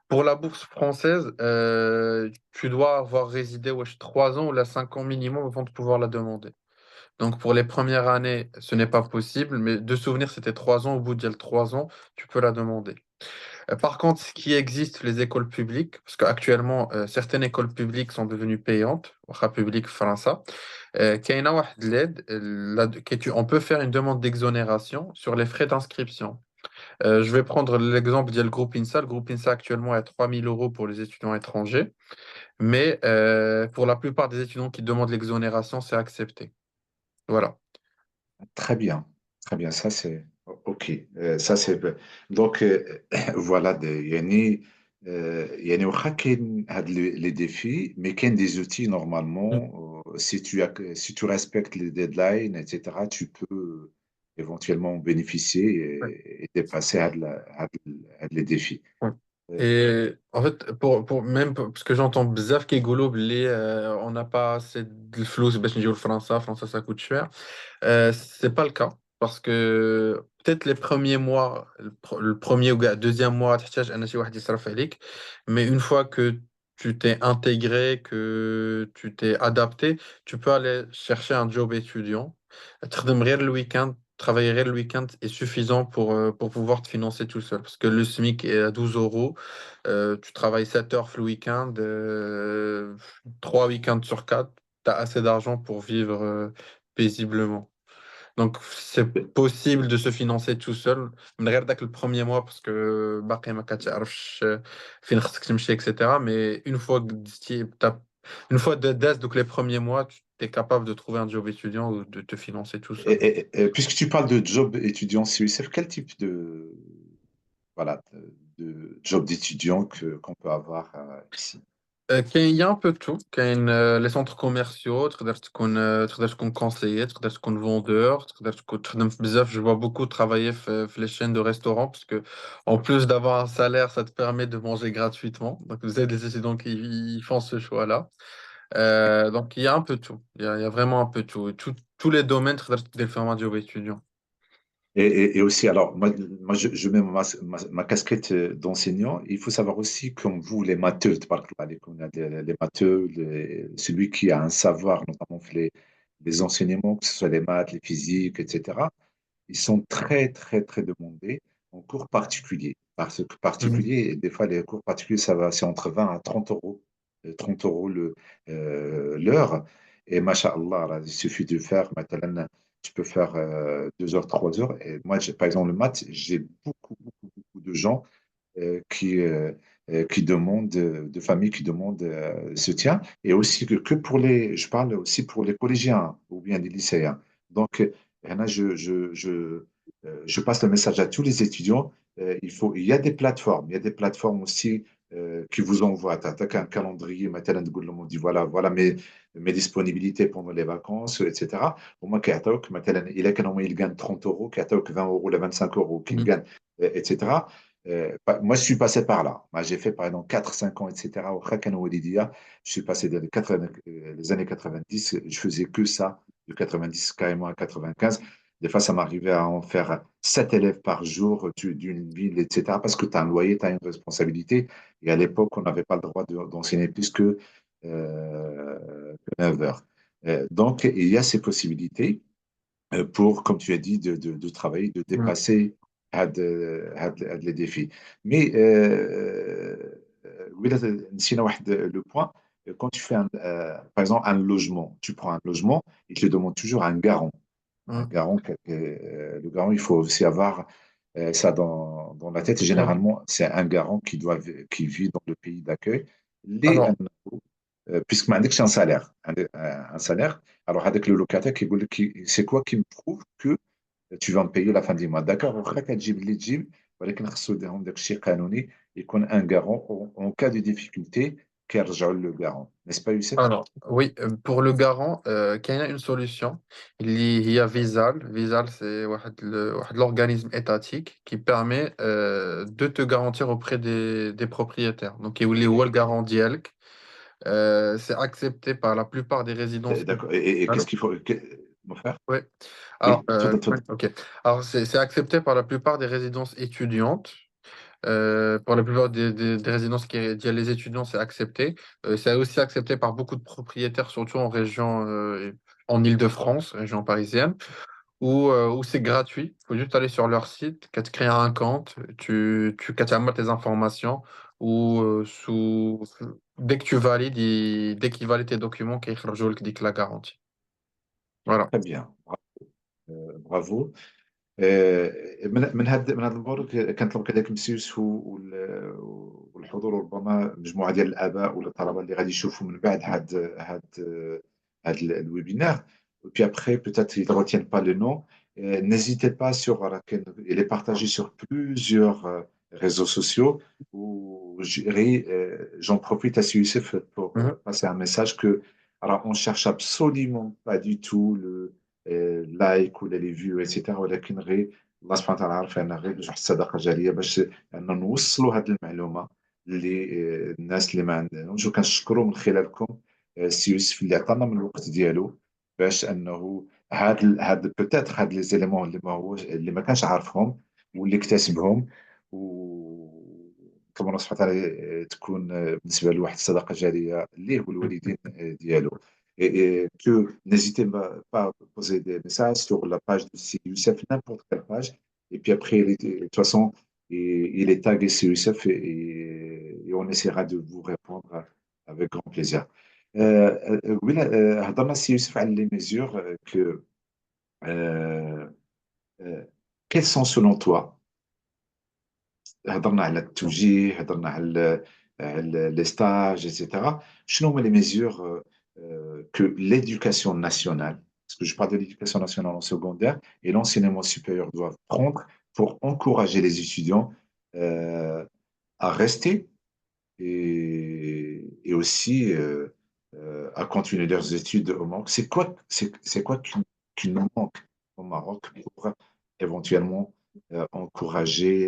Pour la bourse française, tu dois avoir résidé 3 ans ou là, 5 ans minimum avant de pouvoir la demander. Donc pour les premières années, ce n'est pas possible, mais de souvenir, c'était 3 ans. Au bout de 3 ans, tu peux la demander. Par contre, ce qui existe, les écoles publiques, parce qu'actuellement, certaines écoles publiques sont devenues payantes, wacha public France, كاينة واحد l'aide, on peut faire une demande d'exonération sur les frais d'inscription. Je vais prendre l'exemple du groupe INSA. Le groupe INSA actuellement est à 3 000 euros pour les étudiants étrangers, mais pour la plupart des étudiants qui demandent l'exonération, c'est accepté. Voilà. Très bien. Très bien. Ça, c'est. OK. Ça, c'est. Donc, voilà. يعني واخا كاين هاد les défis, mais كاين des outils normalement. Si tu respectes les deadlines, etc., tu peux éventuellement en bénéficier Ouais. et dépasser les défis. Ouais. Euh, Et en fait, parce que j'entends bzaf qui on n'a pas assez de flou, c'est parce que le français ça coûte cher. C'est pas le cas parce que peut-être les premiers mois, le premier ou le deuxième mois, تحتاج أن شي واحد يصرف عليك. Mais une fois que tu t'es intégré, que tu t'es adapté, tu peux aller chercher un job étudiant. تخدم غير le week-end, travailler غير le week-end est suffisant pour pouvoir te financer tout seul. Parce que le SMIC est à 12 euros. Tu travailles 7 heures le week-end, 3 week-ends sur 4. Tu as assez d'argent pour vivre paisiblement. Donc, c'est possible de se financer tout seul. من غير داك le premier mois parce que باقي ما كتعرفش فين خصك تمشي, etc. Mais une fois داز donc les premiers mois, tu es capable de trouver un job étudiant ou de te financer tout seul. puisque tu parles de job étudiant CUSF, quel type voilà, de job d'étudiant qu'on peut avoir ici? Il y a un peu de tout. Les centres commerciaux, تقدر تكون conseiller, تقدر تكون vendeur, تخدم في بزاف. Je vois beaucoup travailler les chaînes de restaurants parce que en plus d'avoir un salaire, ça te permet de manger gratuitement. Donc vous avez des étudiants qui ils font ce choix-là. Donc il y a un peu de tout. Il y a vraiment un peu de tout. Tous les domaines, تقدر تدير فيهم un job étudiant. Et aussi, alors, moi je mets ma casquette d'enseignant. Il faut savoir aussi, comme vous, les matheux, on a les matheux, celui qui a un savoir, notamment les enseignements, que ce soit les maths, les physiques, etc., ils sont très, très, très demandés en cours particuliers. Parce que Mhm. particulier, des fois, les cours particuliers, c'est entre 20 à 30 euros. 30 euros l'heure. Et machallah, là, il suffit de faire, maintenant, tu peux faire 2 heures, 3 heures. Et moi, par exemple, le maths, j'ai beaucoup, beaucoup, beaucoup de gens euh, qui, euh, qui demandent, de familles qui demandent soutien. Et aussi je parle aussi pour les collégiens ou bien les lycéens. Donc, là, je passe le message à tous les étudiants. Il y a des plateformes aussi qui vous envoie. Tu as un calendrier, مثلا تقول لهم on dit voilà mes disponibilités pendant les vacances, etc. هما كيعطيوك مثلا الا كان هما يلقان 30 euros كيعطيوك 20 euros ولا 25 euros Mhm. كيلقان etc. Moi, je suis passé par là. Moi, j'ai fait, par exemple, 4 5 ans, etc. Au Khakan Walidia, je suis passé dans les années 90. Je faisais que ça, de 90 carrément à 95. Des fois, ça m'arrivait à en faire 7 élèves par jour d'une ville, etc. Parce que tu as un loyer, tu as une responsabilité. Et à l'époque, on n'avait pas le droit d'enseigner plus que 9 heures. Donc, il y a ces possibilités pour, comme tu as dit, de travailler, de Mhm. dépasser هاد les défis. Mais oui, là, نسينا le point, quand tu fais par exemple un logement, tu prends un logement, il te demande toujours un garant. Un Mhm. garant, le garant, il faut aussi avoir ça dans la tête. Mhm. Généralement, c'est un garant qui vit dans le pays d'accueil. Les, Alors, puisque ما عندكش un salaire, un salaire, alors avec le locataire qui يقول لك c'est quoi qui me prouve que tu vas me payer la fin du mois. D'accord, واخا كتجيب اللي تجيب ولكن خصو يديرهم داك الشيء قانوني يكون ان garant en cas de difficulté كيرجعوا le garant. N'est-ce pas Youssef? alors, oui, pour le garant, il y a une solution. Il y a Visal. Visal, c'est واحد l'organisme étatique qui permet de te garantir auprès des propriétaires. Donc, il y a le garant ديالك. C'est accepté par la plupart des résidences. D'accord. Et qu'est-ce Allô? qu'il faut mon frère? Oui. Alors, Oui, toi. ok. Alors, c'est accepté par la plupart des résidences étudiantes. Pour la plupart des résidences qui il y a les étudiants, c'est accepté. C'est aussi accepté par beaucoup de propriétaires, surtout en région, en Île-de-France, région parisienne, où c'est gratuit. Il faut juste aller sur leur site, quand tu crées un compte, tu as tes informations, ou dès que tu valides, dès qu'ils valident tes documents, qu'ils dit la garantie. Voilà. Très bien. Bravo. من هذا المنبر كنطلب كذلك مسيو يوسف والحضور ربما مجموعه ديال الاباء ولا الطلبه اللي غادي يشوفوا من بعد هاد الويبينار. Puis après, peut-être ils ne retiennent pas le nom. N'hésitez pas il est partagé sur plusieurs réseaux sociaux où j'en profite à ce Youssef pour Mhm. passer un message que, alors, on cherche absolument pas du tout le لايك ولا لي فيو ايتترا ولكن غير الله سبحانه وتعالى عارف ان غير بجوج الصدقه جاريه باش ان نوصلوا هذه المعلومه للناس اللي ما عندهمش وكنشكروا من خلالكم السي يوسف اللي عطانا من الوقت ديالو باش انه هاد بوتيتر هاد لي زيليمون اللي ما هو اللي ما كانش عارفهم واللي اكتسبهم وطلب الله سبحانه وتعالى تكون بالنسبه له واحد الصدقه جاريه ليه والوالدين ديالو. Et que n'hésitez pas à poser des messages sur la page de CUCF, n'importe quelle page. Et puis après, de toute façon, il est tagué CUCF et on essaiera de vous répondre avec grand plaisir. Oui, هضرنا سي يوسف على les mesures que euh, euh, quelles sont selon toi هضرنا على التوجيه هضرنا على les stages etc. شنو هما les mesures que l'éducation nationale, parce que je parle de l'éducation nationale en secondaire et l'enseignement supérieur doivent prendre pour encourager les étudiants à rester et aussi à continuer leurs études au Maroc. C'est quoi qui nous manque au Maroc pour éventuellement encourager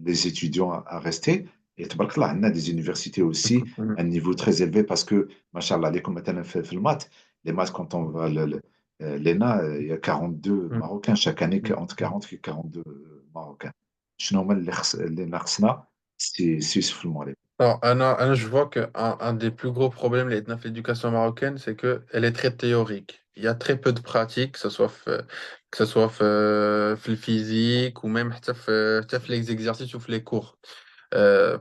les étudiants à rester? Et tabarkallah, on a des universités aussi Mhm. à un niveau très élevé parce que, machallah, les comme مثلا في المات, les maths, quand on va l'ENA, il y a 42 Marocains chaque année, entre 40 et 42 Marocains. شنو هما اللي ناقصنا سي يوسف المغرب. Alors, je vois qu'un un des plus gros problèmes de l'éducation marocaine, c'est qu'elle est très théorique. Il y a très peu de pratique, que ce soit le physique ou même حتى في les exercices ou les cours.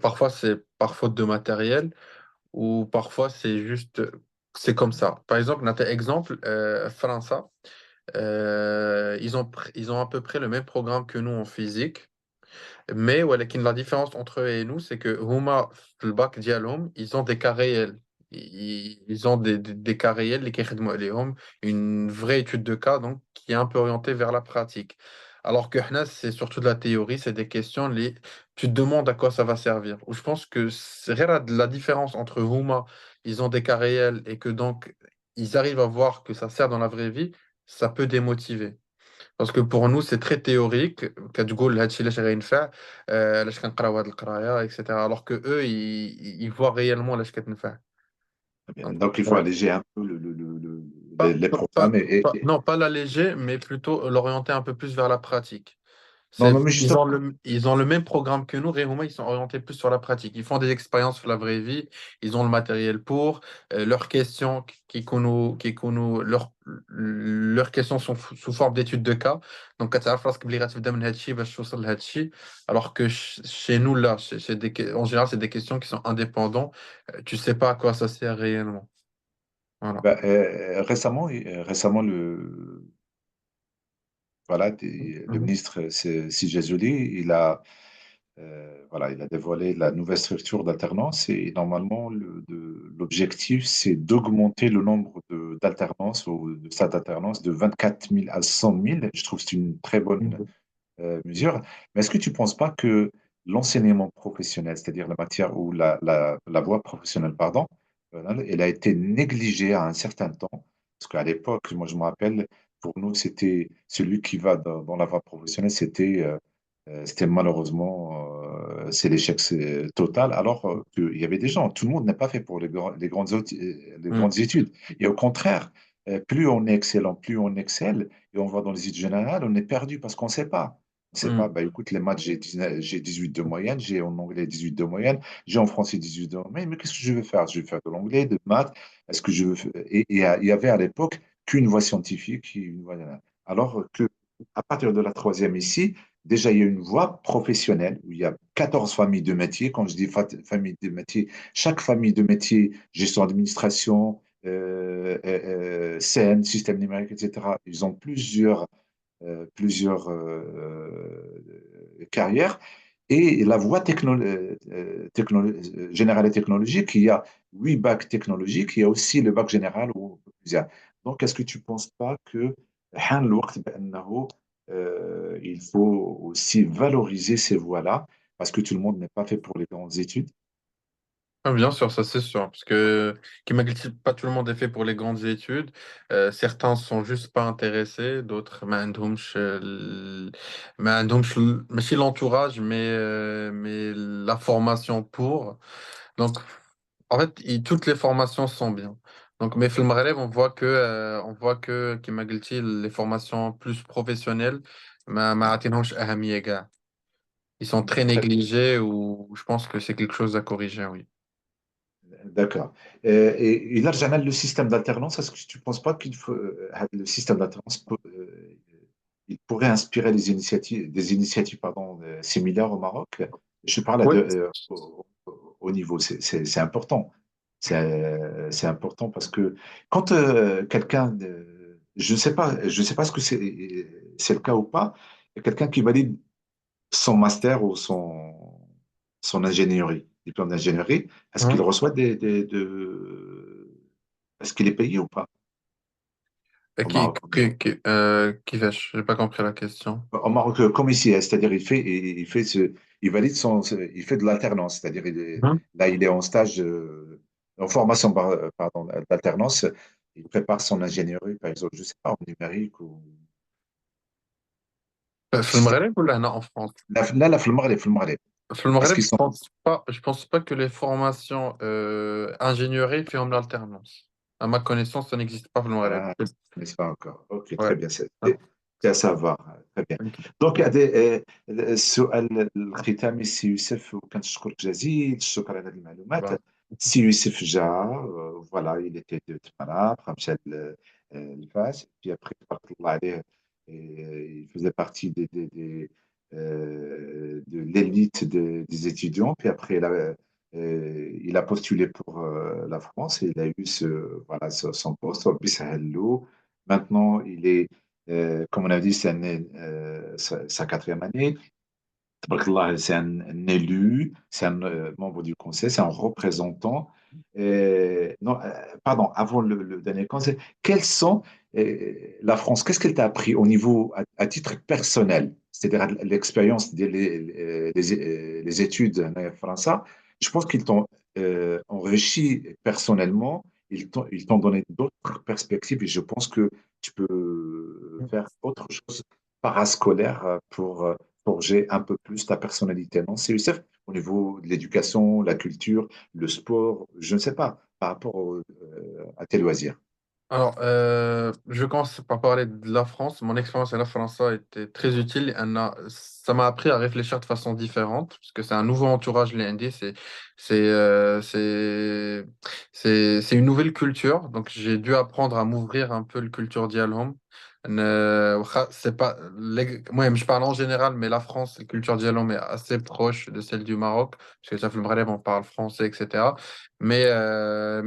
Parfois, c'est par faute de matériel ou parfois, c'est comme ça. Par exemple, notre exemple, France, ils ont à peu près le même programme que nous en physique. Mais ولكن la différence entre eux et nous, c'est que هما في الباك ديالهم, ils ont des cas réels. Ils ont des cas réels اللي كيخدموا عليهم, une vraie étude de cas donc qui est un peu orientée vers la pratique. Alors que Hnas, c'est surtout de la théorie, c'est des questions, tu te demandes à quoi ça va servir. Ou je pense que c'est rare la différence entre Huma, ils ont des cas réels et que donc ils arrivent à voir que ça sert dans la vraie vie, ça peut démotiver. Parce que pour nous, c'est très théorique. كتقول هادشي علاش غينفع علاش كنقراو هاد القرايه etc. Alors que eux, ils voient réellement علاش كتنفع. Très bien. Donc, Donc, il faut ouais. alléger un peu les programmes. Non, pas l'alléger, mais plutôt l'orienter un peu plus vers la pratique. Non, non, mais justement, Ils ont le même programme que nous, Rehuma, ils sont orientés plus sur la pratique. Ils font des expériences sur la vraie vie, ils ont le matériel pour. Leurs questions, leurs questions sont sous forme d'études de cas. Donc, كتعرف راسك بلي غتبدا من هادشي باش توصل لهادشي. Alors que chez nous, là, en général, c'est des questions qui sont indépendantes. Tu sais pas à quoi ça sert réellement. Voilà. bah, récemment voilà, le Mhm. ministre Sijé Joly, voilà, il a dévoilé la nouvelle structure d'alternance et normalement, l'objectif, c'est d'augmenter le nombre d'alternances ou de stades d'alternance de 24 000 à 100 000. Je trouve que c'est une très bonne Mhm. mesure. Mais est-ce que tu ne penses pas que l'enseignement professionnel, c'est-à-dire la matière ou la voie professionnelle, pardon, elle a été négligée à un certain temps? Parce qu'à l'époque, moi je me rappelle, pour nous, c'était celui qui va dans la voie professionnelle, c'était malheureusement c'est l'échec total, alors qu'il y avait des gens, tout le monde n'est pas fait pour les Mhm. grandes études. Et au contraire, plus on est excellent, plus on excelle, et on va dans les études générales, on est perdu parce qu'on ne sait pas. On ne sait pas, Mhm. bah, écoute, les maths, j'ai 18 de moyenne, j'ai en anglais 18 de moyenne, j'ai en français 18 de moyenne, mais qu'est-ce que je vais faire? Je vais faire de l'anglais, de maths, est-ce que je veux... il y avait à l'époque qu'une voie scientifique, une voie... Alors que à partir de la troisième ici, déjà, il y a une voie professionnelle où il y a 14 familles de métiers. Quand je dis famille de métiers, chaque famille de métiers, gestion d'administration, CN, système numérique, etc., ils ont plusieurs carrières. Et la voie générale et technologique, il y a 8 bacs technologiques, il y a aussi le bac général. Donc, est-ce que tu ne penses pas que حان الوقت بأنه, il faut aussi valoriser ces voies-là parce que tout le monde n'est pas fait pour les grandes études? Ah, bien sûr, ça c'est sûr, parce que comme dit, pas tout le monde est fait pour les grandes études. Certains sont juste pas intéressés, d'autres ما عندهمش ماشي l'entourage, mais la formation pour. Donc, en fait, toutes les formations sont bien. Donc, mais في المغرب, on voit que كما قلتي, les formations plus professionnelles ما عاطينهمش أهمية كاع. Ils sont très Très négligés ou je pense que c'est quelque chose à corriger, oui. D'accord. Et là, Janelle, le système d'alternance, est-ce que tu ne penses pas qu'il faut, le système d'alternance, il pourrait inspirer des initiatives pardon, similaires au Maroc? Je parle Oui. au niveau, c'est important. C'est important parce que quand quelqu'un, je ne sais pas ce que c'est le cas ou pas, quelqu'un qui valide son master ou son ingénierie, diplôme d'ingénierie, est-ce qu'il Hein. reçoit est-ce qu'il est payé ou pas au Maroc? كيفاش؟ J'ai pas compris la question. Au Maroc, comme ici, hein, c'est-à-dire il valide il fait de l'alternance, c'est-à-dire Hein. là il est en stage, en formation pardon, d'alternance, il prépare son ingénierie, par exemple, je sais pas, en numérique ou في المغرب ولا هنا en France? là, là, في المغرب, في parce المغرب, qu'ils sont je pense pas que les formations ingénierie font de l'alternance. À ma connaissance, ça n'existe pas في المغرب. Ah, n'est-ce pas encore? Ok, Ouais. très bien. Ah, C'est à savoir. Très bien. ok. Donc, السؤال الختامي سي يوسف وكنشكرك جزيل الشكر على هذه المعلومات. Bah, سي يوسف جا فوالا il était de Tmara, بقى مشى لفاس puis après تبارك الله عليه il faisait partie de l'élite des étudiants puis après il a postulé pour la France et il a eu voilà, son poste. Rabbi Sahalou. Maintenant, comme on a dit, c'est sa quatrième année. Tabarakallah, c'est un élu, c'est un membre du conseil, c'est un représentant. Non, pardon, avant le dernier conseil, quels sont la France, qu'est-ce qu'elle t'a appris au niveau, à titre personnel, c'est-à-dire l'expérience, les études en France, je pense qu'ils t'ont enrichi personnellement, ils t'ont donné d'autres perspectives et je pense que tu peux faire autre chose parascolaire pour forger un peu plus ta personnalité. Non, c'est Youssef, au niveau de l'éducation, la culture, le sport, je ne sais pas, par rapport à tes loisirs. Alors, je commence par parler de la France. Mon expérience à la France a été très utile. Ça m'a appris à réfléchir de façon différente, parce que c'est un nouveau entourage, les ND. C'est une nouvelle culture. Donc, j'ai dû apprendre à m'ouvrir un peu la culture d'Yalhom. C'est pas, moi, je parle en général, mais la France, la culture d'Yalhom est assez proche de celle du Maroc, parce que ça fait le Maghreb, on parle français, etc. Mais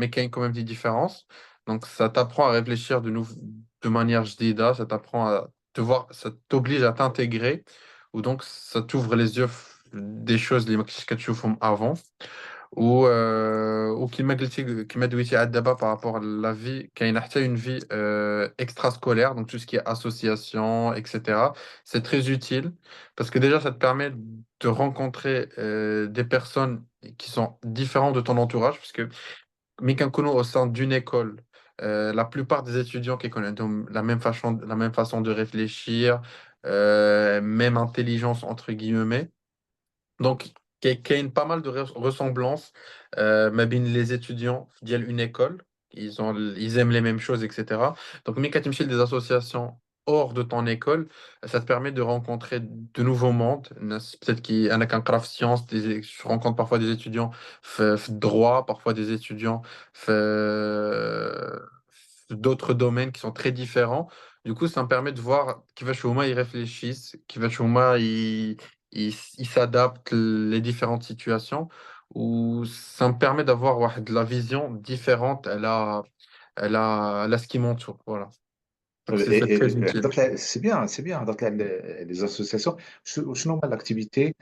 qu'il y a quand même des différences. Donc, ça t'apprend à réfléchir de manière jdida, ça t'apprend à te voir, ça t'oblige à t'intégrer, ou donc ça t'ouvre les yeux des choses اللي ما كنتش كتشوفهم avant, ou qui m'a dit à débat par rapport à la vie, qui a une vie extrascolaire, donc tout ce qui est association, etc. C'est très utile parce que déjà, ça te permet de rencontrer des personnes qui sont différentes de ton entourage, parce que Mikankunu au sein d'une école, la plupart des étudiants qui connaissent donc la même façon de réfléchir, même intelligence entre guillemets. Donc, qu'il y a pas mal de ressemblances, mais bien les étudiants d'une école, ils aiment les mêmes choses, etc. Donc, quand tu des associations hors de ton école, ça te permet de rencontrer de nouveaux mondes. Peut-être qu'il y en a qu'un craft science, je rencontre parfois des étudiants droit, parfois des étudiants d'autres domaines qui sont très différents. Du coup, ça me permet de voir qui va chez Ouma, ils réfléchissent, qui va chez Ouma, ils s'adaptent les différentes situations, ou ça me permet d'avoir ouais, de la vision différente elle a ce qui m'entoure. Voilà. Donc, c'est très utile. donc c'est bien donc les associations شنو هما الاكتيفيتي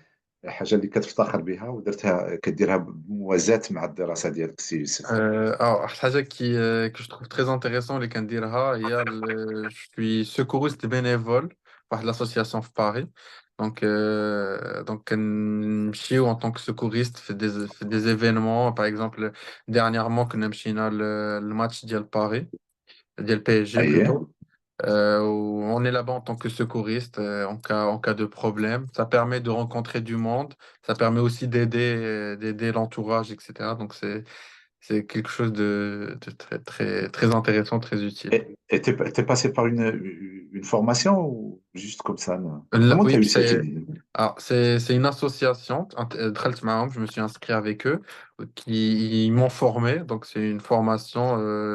الحاجه اللي كتفتخر بها ودرتها كديرها بموازاة مع الدراسه ديالك سي يوسف. Alors, حاجة que je trouve très intéressant, les Kandiraha, je suis secouriste bénévole par l'association de Paris. Donc كنمشيو en tant que secouriste, fait des événements. Par exemple, dernièrement, كنا مشينا le match ديال Paris, ديال PSG اييه. plutôt. Où on est là-bas en tant que secouriste en cas de problème. Ça permet de rencontrer du monde. Ça permet aussi d'aider l'entourage, etc. Donc, c'est quelque chose de très, très, très intéressant, très utile. Et t'es passé par une formation ou juste comme ça, non? Comment tu Oui, as eu cette idée? c'est une association, دخلت معاهم, je me suis inscrit avec eux, qui ils m'ont formé. Donc, c'est une formation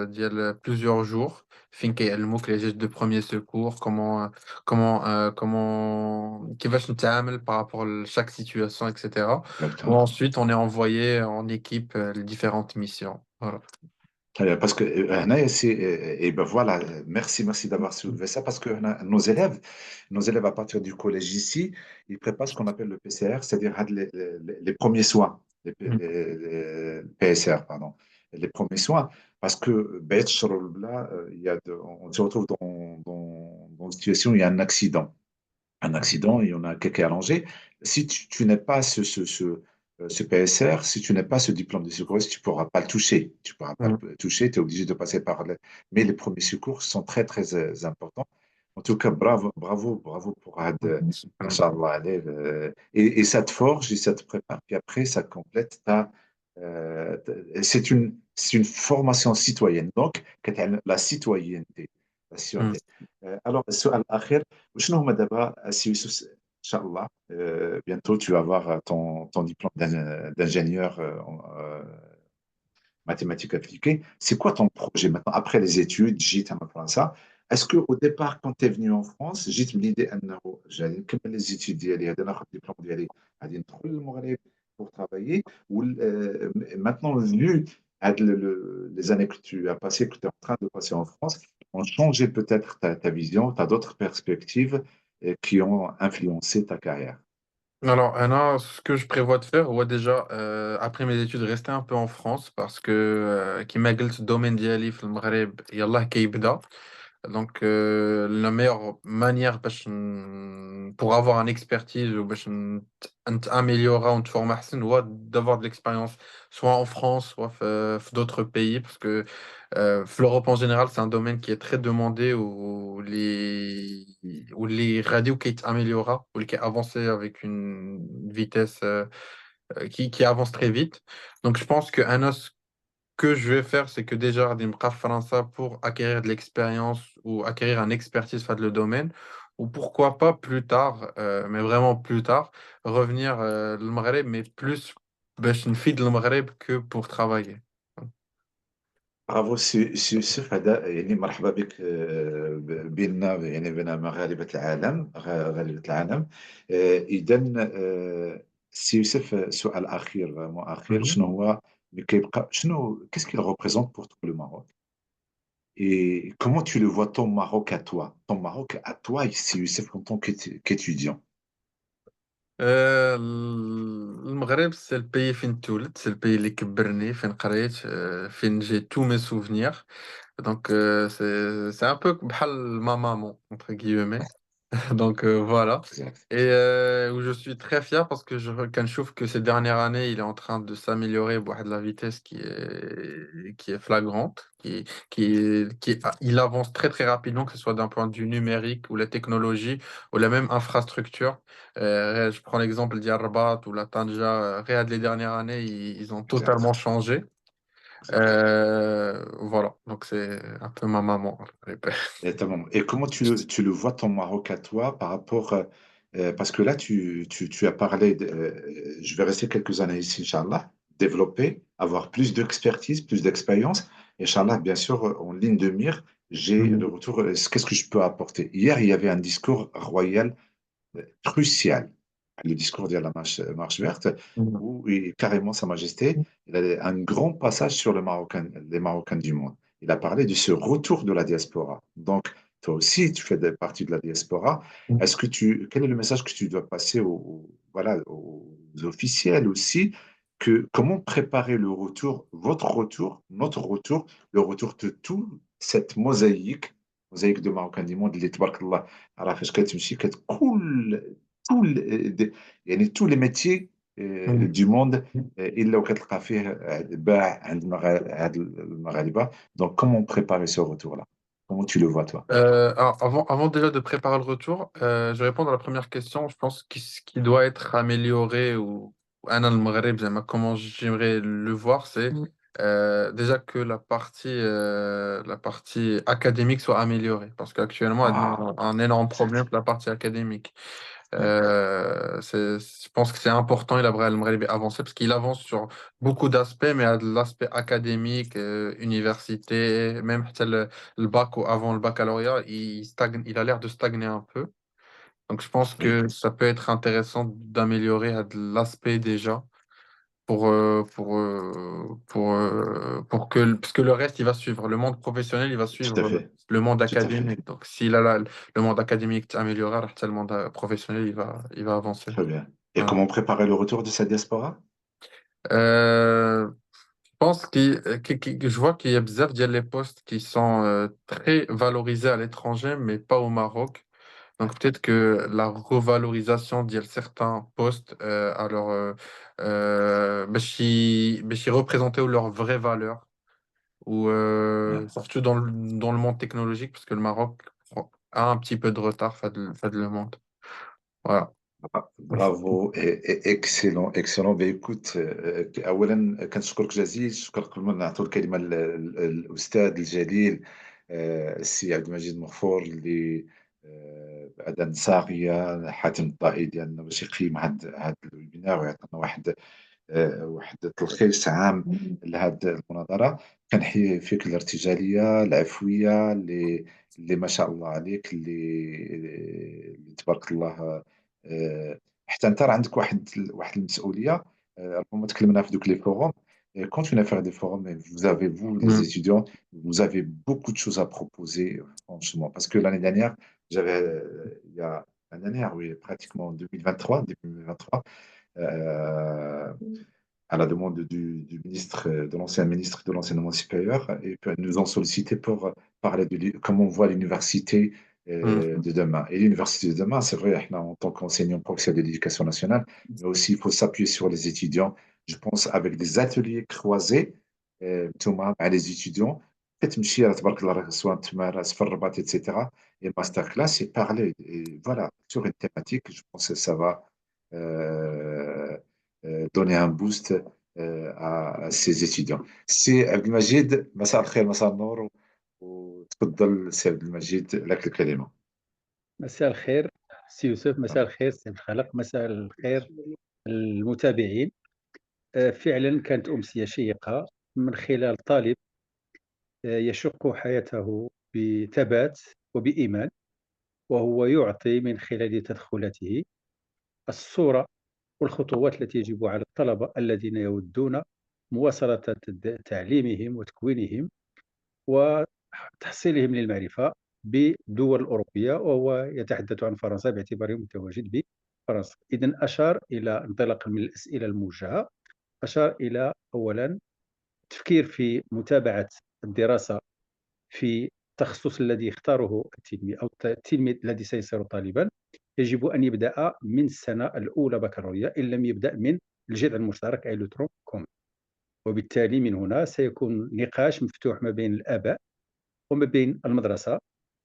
d'il y a plusieurs jours. فين كيعلموك les gestes de premier secours, كيفاش نتعامل par rapport à chaque situation, etc. Ou D'accord. ensuite, on est envoyé en équipe les différentes missions. Voilà. Parce que et ben voilà, merci d'avoir soulevé ça parce que nos élèves à partir du collège ici, ils préparent ce qu'on appelle le PCR, c'est-à-dire les premiers soins, Mm. les PSR, pardon, les premiers soins, parce que ben, là, on se retrouve dans une situation où il y a un accident et on a quelqu'un allongé. Si tu n'es pas ce PSR, si tu n'es pas ce diplôme de secouriste, tu ne pourras pas le toucher. Tu ne pourras pas Mm. le toucher, tu es obligé de passer par Mais les premiers secours sont très, très importants. En tout cas, bravo pour Had, Mm. Inch'Allah, allez, et ça te forge et ça te prépare. Puis après, ça complète c'est une formation citoyenne. Donc, la citoyenneté. La Mm. citoyenneté. Alors, السؤال الأخير وشنو هما دابا سي يوسف ان شاء الله bientôt tu vas avoir ton diplôme d'ingénieur mathématiques appliquées. C'est quoi ton projet maintenant après les études جيت انا فرنسا est-ce que au départ quand tu es venu en France جيت بليدي انه جاي نكمل les études ديالي غادي ناخذ الدبلوم ديالي غادي ندخل للمغرب pour travailler ou maintenant vu les années que tu as passées, que tu es en train de passer en France, ont changé peut-être ta vision, tu as d'autres perspectives qui ont influencé ta carrière. Alors, Anna, ce que je prévois de faire, ouais, déjà, après mes études, rester un peu en France parce que, كيما قلت الدومين ديالي في المغرب يلاه كيبدا. Donc, la meilleure manière pour avoir une expertise ou améliorer ou te former أحسن هو d'avoir de l'expérience soit en France, soit d'autres pays parce que l'Europe en général, c'est un domaine qui est très demandé où les radios qui améliorent ou qui avancent avec une vitesse qui avance très vite. Donc, je pense que je vais faire, c'est que déjà, غادي نبقى في فرنسا pour acquérir de l'expérience ou acquérir un expertise dans le domaine, ou pourquoi pas plus tard, mais vraiment plus tard, revenir le Maghreb, mais plus باش نفيد المغرب que pour travailler. برافو سي يوسف. هذا يعني مرحبا بك بيننا، يعني بين مغاربة العالم، غالبة العالم. إذا سي يوسف، سؤال أخير مو أخير، Mhm. شنو هو اللي كيبقى، شنو qu'est-ce qu'il représente pour toi le Maroc et comment tu le vois ton Maroc à toi, ton Maroc à toi ici Youssef en tant qu'étudiant. المغرب c'est le pays فين تولدت, c'est le pays اللي كبرني, فين قريت, فين j'ai tous mes souvenirs. Donc c'est un peu بحال ma maman entre guillemets. Donc voilà. Exact. Et où je suis très fier parce que quand je trouve que ces dernières années, il est en train de s'améliorer à de la vitesse qui est flagrante, il avance très très rapidement, que ce soit d'un point de vue numérique ou la technologie ou la même infrastructure. Je prends l'exemple d'Yarrabat ou la Tanja. Riyad, les dernières années, ils ont Exact. totalement changé. Exact. Voilà, donc c'est un peu ma maman. Et comment tu le vois ton Maroc à toi par rapport, parce que là, tu as parlé, je vais rester quelques années ici, Inch'Allah, développer, avoir plus d'expertise, plus d'expérience. Et Inch'Allah, bien sûr, en ligne de mire, j'ai le Mhm. retour, qu'est-ce que je peux apporter? Hier, il y avait un discours royal crucial, le discours de la marche verte, Mhm. où carrément Sa Majesté, il a un grand passage sur les Marocains du monde. Il a parlé de ce retour de la diaspora. Donc, toi aussi, tu fais partie de la diaspora. Quel est le message que tu dois passer voilà, aux officiels aussi, comment préparer le retour, votre retour, notre retour, le retour de toute cette mosaïque de Marocains du monde, اللي تبارك الله راه فاش كتمشي كتكل يعني tous les métiers Mhm. du monde الا وكتلقى فيه باع عند المغاربه. Donc comment préparer ce retour là, comment tu le vois toi? Alors, avant déjà de préparer le retour, je vais répondre à la première question. Je pense que ce qui doit être amélioré ou أنا المغرب زعما comment j'aimerais le voir, c'est déjà que la partie académique soit améliorée. Parce qu'actuellement, Ah, on a un énorme problème exact. pour la partie académique. Ouais, Je pense que c'est important, il a vraiment avancé parce qu'il avance sur beaucoup d'aspects, mais à de l'aspect académique, université, même le bac ou avant le baccalauréat, il stagne, il a l'air de stagner un peu. Donc je pense oui, que ça peut être intéressant d'améliorer à de l'aspect déjà pour que, parce que le reste, il va suivre. Le monde professionnel, il va tout à suivre fait, le monde tout à fait. académique. Donc, s'il a le monde académique amélioré, alors le monde professionnel, il va avancer. Très bien. Et Voilà. comment préparer le retour de sa diaspora? Je pense que je vois qu'il y a bzaf ديال les postes qui sont très valorisés à l'étranger, mais pas au Maroc. Ouais, Donc peut-être que la revalorisation de certains postes, alors باش représenter leur vraie valeur, ou ouais. surtout dans le monde technologique, parce que le Maroc a un petit peu de retard fait le monde. Voilà. برافو اكسلون اكسلون. écoute اولا كنشكرك جزيل الشكر قبل ما نعطوا الكلمه الاستاذ الجليل السي عبد المجيد مغفور اللي بعد صاغيه حاتم الطائي ديالنا باش يقيم هذا الويبينار ويعطينا واحد تلخيص عام لهذه المناظرة. كنحيي فيك الارتجالية العفوية اللي ما شاء الله عليك، اللي تبارك الله. حتى انت راه عندك واحد المسؤولية. ربما تكلمنا في دوك لي فورums. Quand tu viens faire des forums, vous, les Mm. étudiants, vous avez beaucoup de choses à proposer, franchement. Parce que l'année dernière, il y a l'année dernière, oui, pratiquement en 2023, début 2023, euh, à la demande du ministre, de l'ancien ministre de l'enseignement supérieur, et puis nous ont sollicité pour parler de comment on voit l'université Mhm. de demain. Et l'université de demain, c'est vrai, en tant qu'enseignant professeur de l'éducation nationale, mais aussi il faut s'appuyer sur les étudiants, je pense, avec des ateliers croisés, Thomas, à les étudiants. كتمشي تبارك الله سواء تمارس في الرباط etc. et masterclass et parler et voilà sur une thématique je pense que ça va euh, donner un boost à ses étudiants. سي عبد المجيد مساء الخير مساء النور وتفضل سي عبد المجيد لك الكلمة. مساء الخير سي يوسف، مساء الخير سي عبد الخالق، مساء الخير المتابعين. فعلا كانت أمسية شيقة من خلال طالب يشق حياته بثبات وبإيمان، وهو يعطي من خلال تدخلاته الصورة والخطوات التي يجب على الطلبة الذين يودون مواصلة تعليمهم وتكوينهم وتحصيلهم للمعرفة بدول أوروبية، وهو يتحدث عن فرنسا باعتباره متواجد بفرنسا. إذن أشار إلى انطلاقا من الأسئلة الموجهة، أشار إلى أولا التفكير في متابعة الدراسة في التخصص الذي يختاره التلميذ أو التلميذ الذي سيصير طالبا. يجب أن يبدأ من السنة الأولى بكالوريا إن لم يبدأ من الجذع المشترك أي لو كوم. وبالتالي من هنا سيكون نقاش مفتوح ما بين الآباء وما بين المدرسة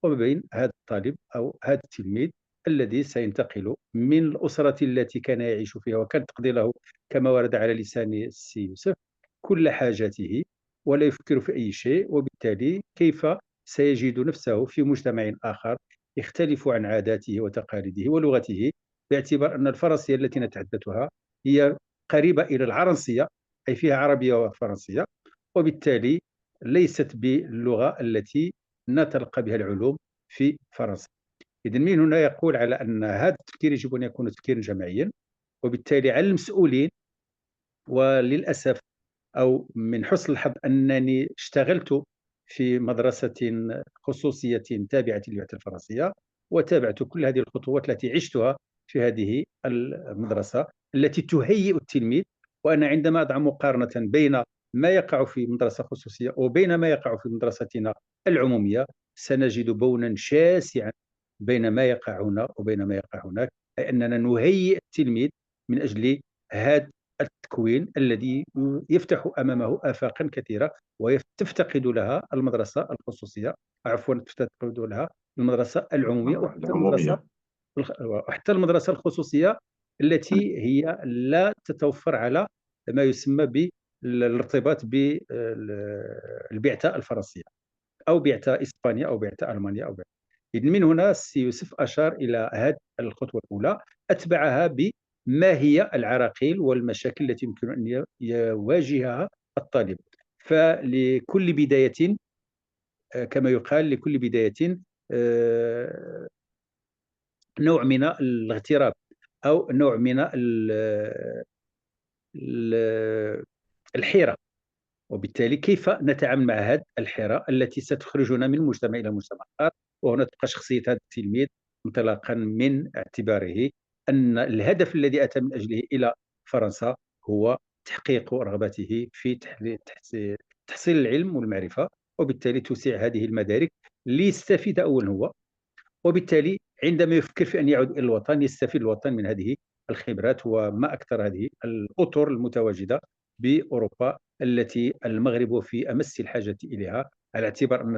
وما بين هذا الطالب أو هذا التلميذ الذي سينتقل من الأسرة التي كان يعيش فيها وكانت تقضي له كما ورد على لسان السي يوسف كل حاجاته ولا يفكر في أي شيء، وبالتالي كيف سيجد نفسه في مجتمع آخر يختلف عن عاداته وتقاليده ولغته، باعتبار أن الفرنسية التي نتحدثها هي قريبة إلى العرنسية أي فيها عربية وفرنسية، وبالتالي ليست باللغة التي نتلقى بها العلوم في فرنسا. إذن من هنا يقول على أن هذا التفكير يجب أن يكون تفكيرا جماعيا، وبالتالي على المسؤولين. وللأسف أو من حسن الحظ أنني اشتغلت في مدرسة خصوصية تابعة للجامعة الفرنسية، وتابعت كل هذه الخطوات التي عشتها في هذه المدرسة التي تهيئ التلميذ. وأنا عندما أضع مقارنة بين ما يقع في مدرسة خصوصية وبين ما يقع في مدرستنا العمومية سنجد بونا شاسعا بين ما يقع هنا وبين ما يقع هناك، أي أننا نهيئ التلميذ من أجل هذا التكوين الذي يفتح أمامه آفاقا كثيرة وتفتقد لها المدرسة الخصوصية، عفوا تفتقد لها المدرسة العمومية، العمومية. وحتى المدرسة الخصوصية التي هي لا تتوفر على ما يسمى بالارتباط بالبعثة الفرنسية أو بعثة إسبانيا أو بعثة ألمانيا أو بعثة. إذن من هنا السي يوسف أشار إلى هذه الخطوة الأولى، أتبعها بما هي العراقيل والمشاكل التي يمكن أن يواجهها الطالب. فلكل بداية كما يقال لكل بداية نوع من الاغتراب أو نوع من الحيرة، وبالتالي كيف نتعامل مع هذه الحيرة التي ستخرجنا من مجتمع إلى مجتمع آخر. وهنا تبقى شخصية هذا التلميذ انطلاقا من اعتباره أن الهدف الذي أتى من أجله إلى فرنسا هو تحقيق رغبته في تحصيل العلم والمعرفة، وبالتالي توسيع هذه المدارك ليستفيد أولا هو، وبالتالي عندما يفكر في أن يعود إلى الوطن يستفيد الوطن من هذه الخبرات. وما أكثر هذه الأطر المتواجدة بأوروبا التي المغرب في أمس الحاجة إليها، على اعتبار أن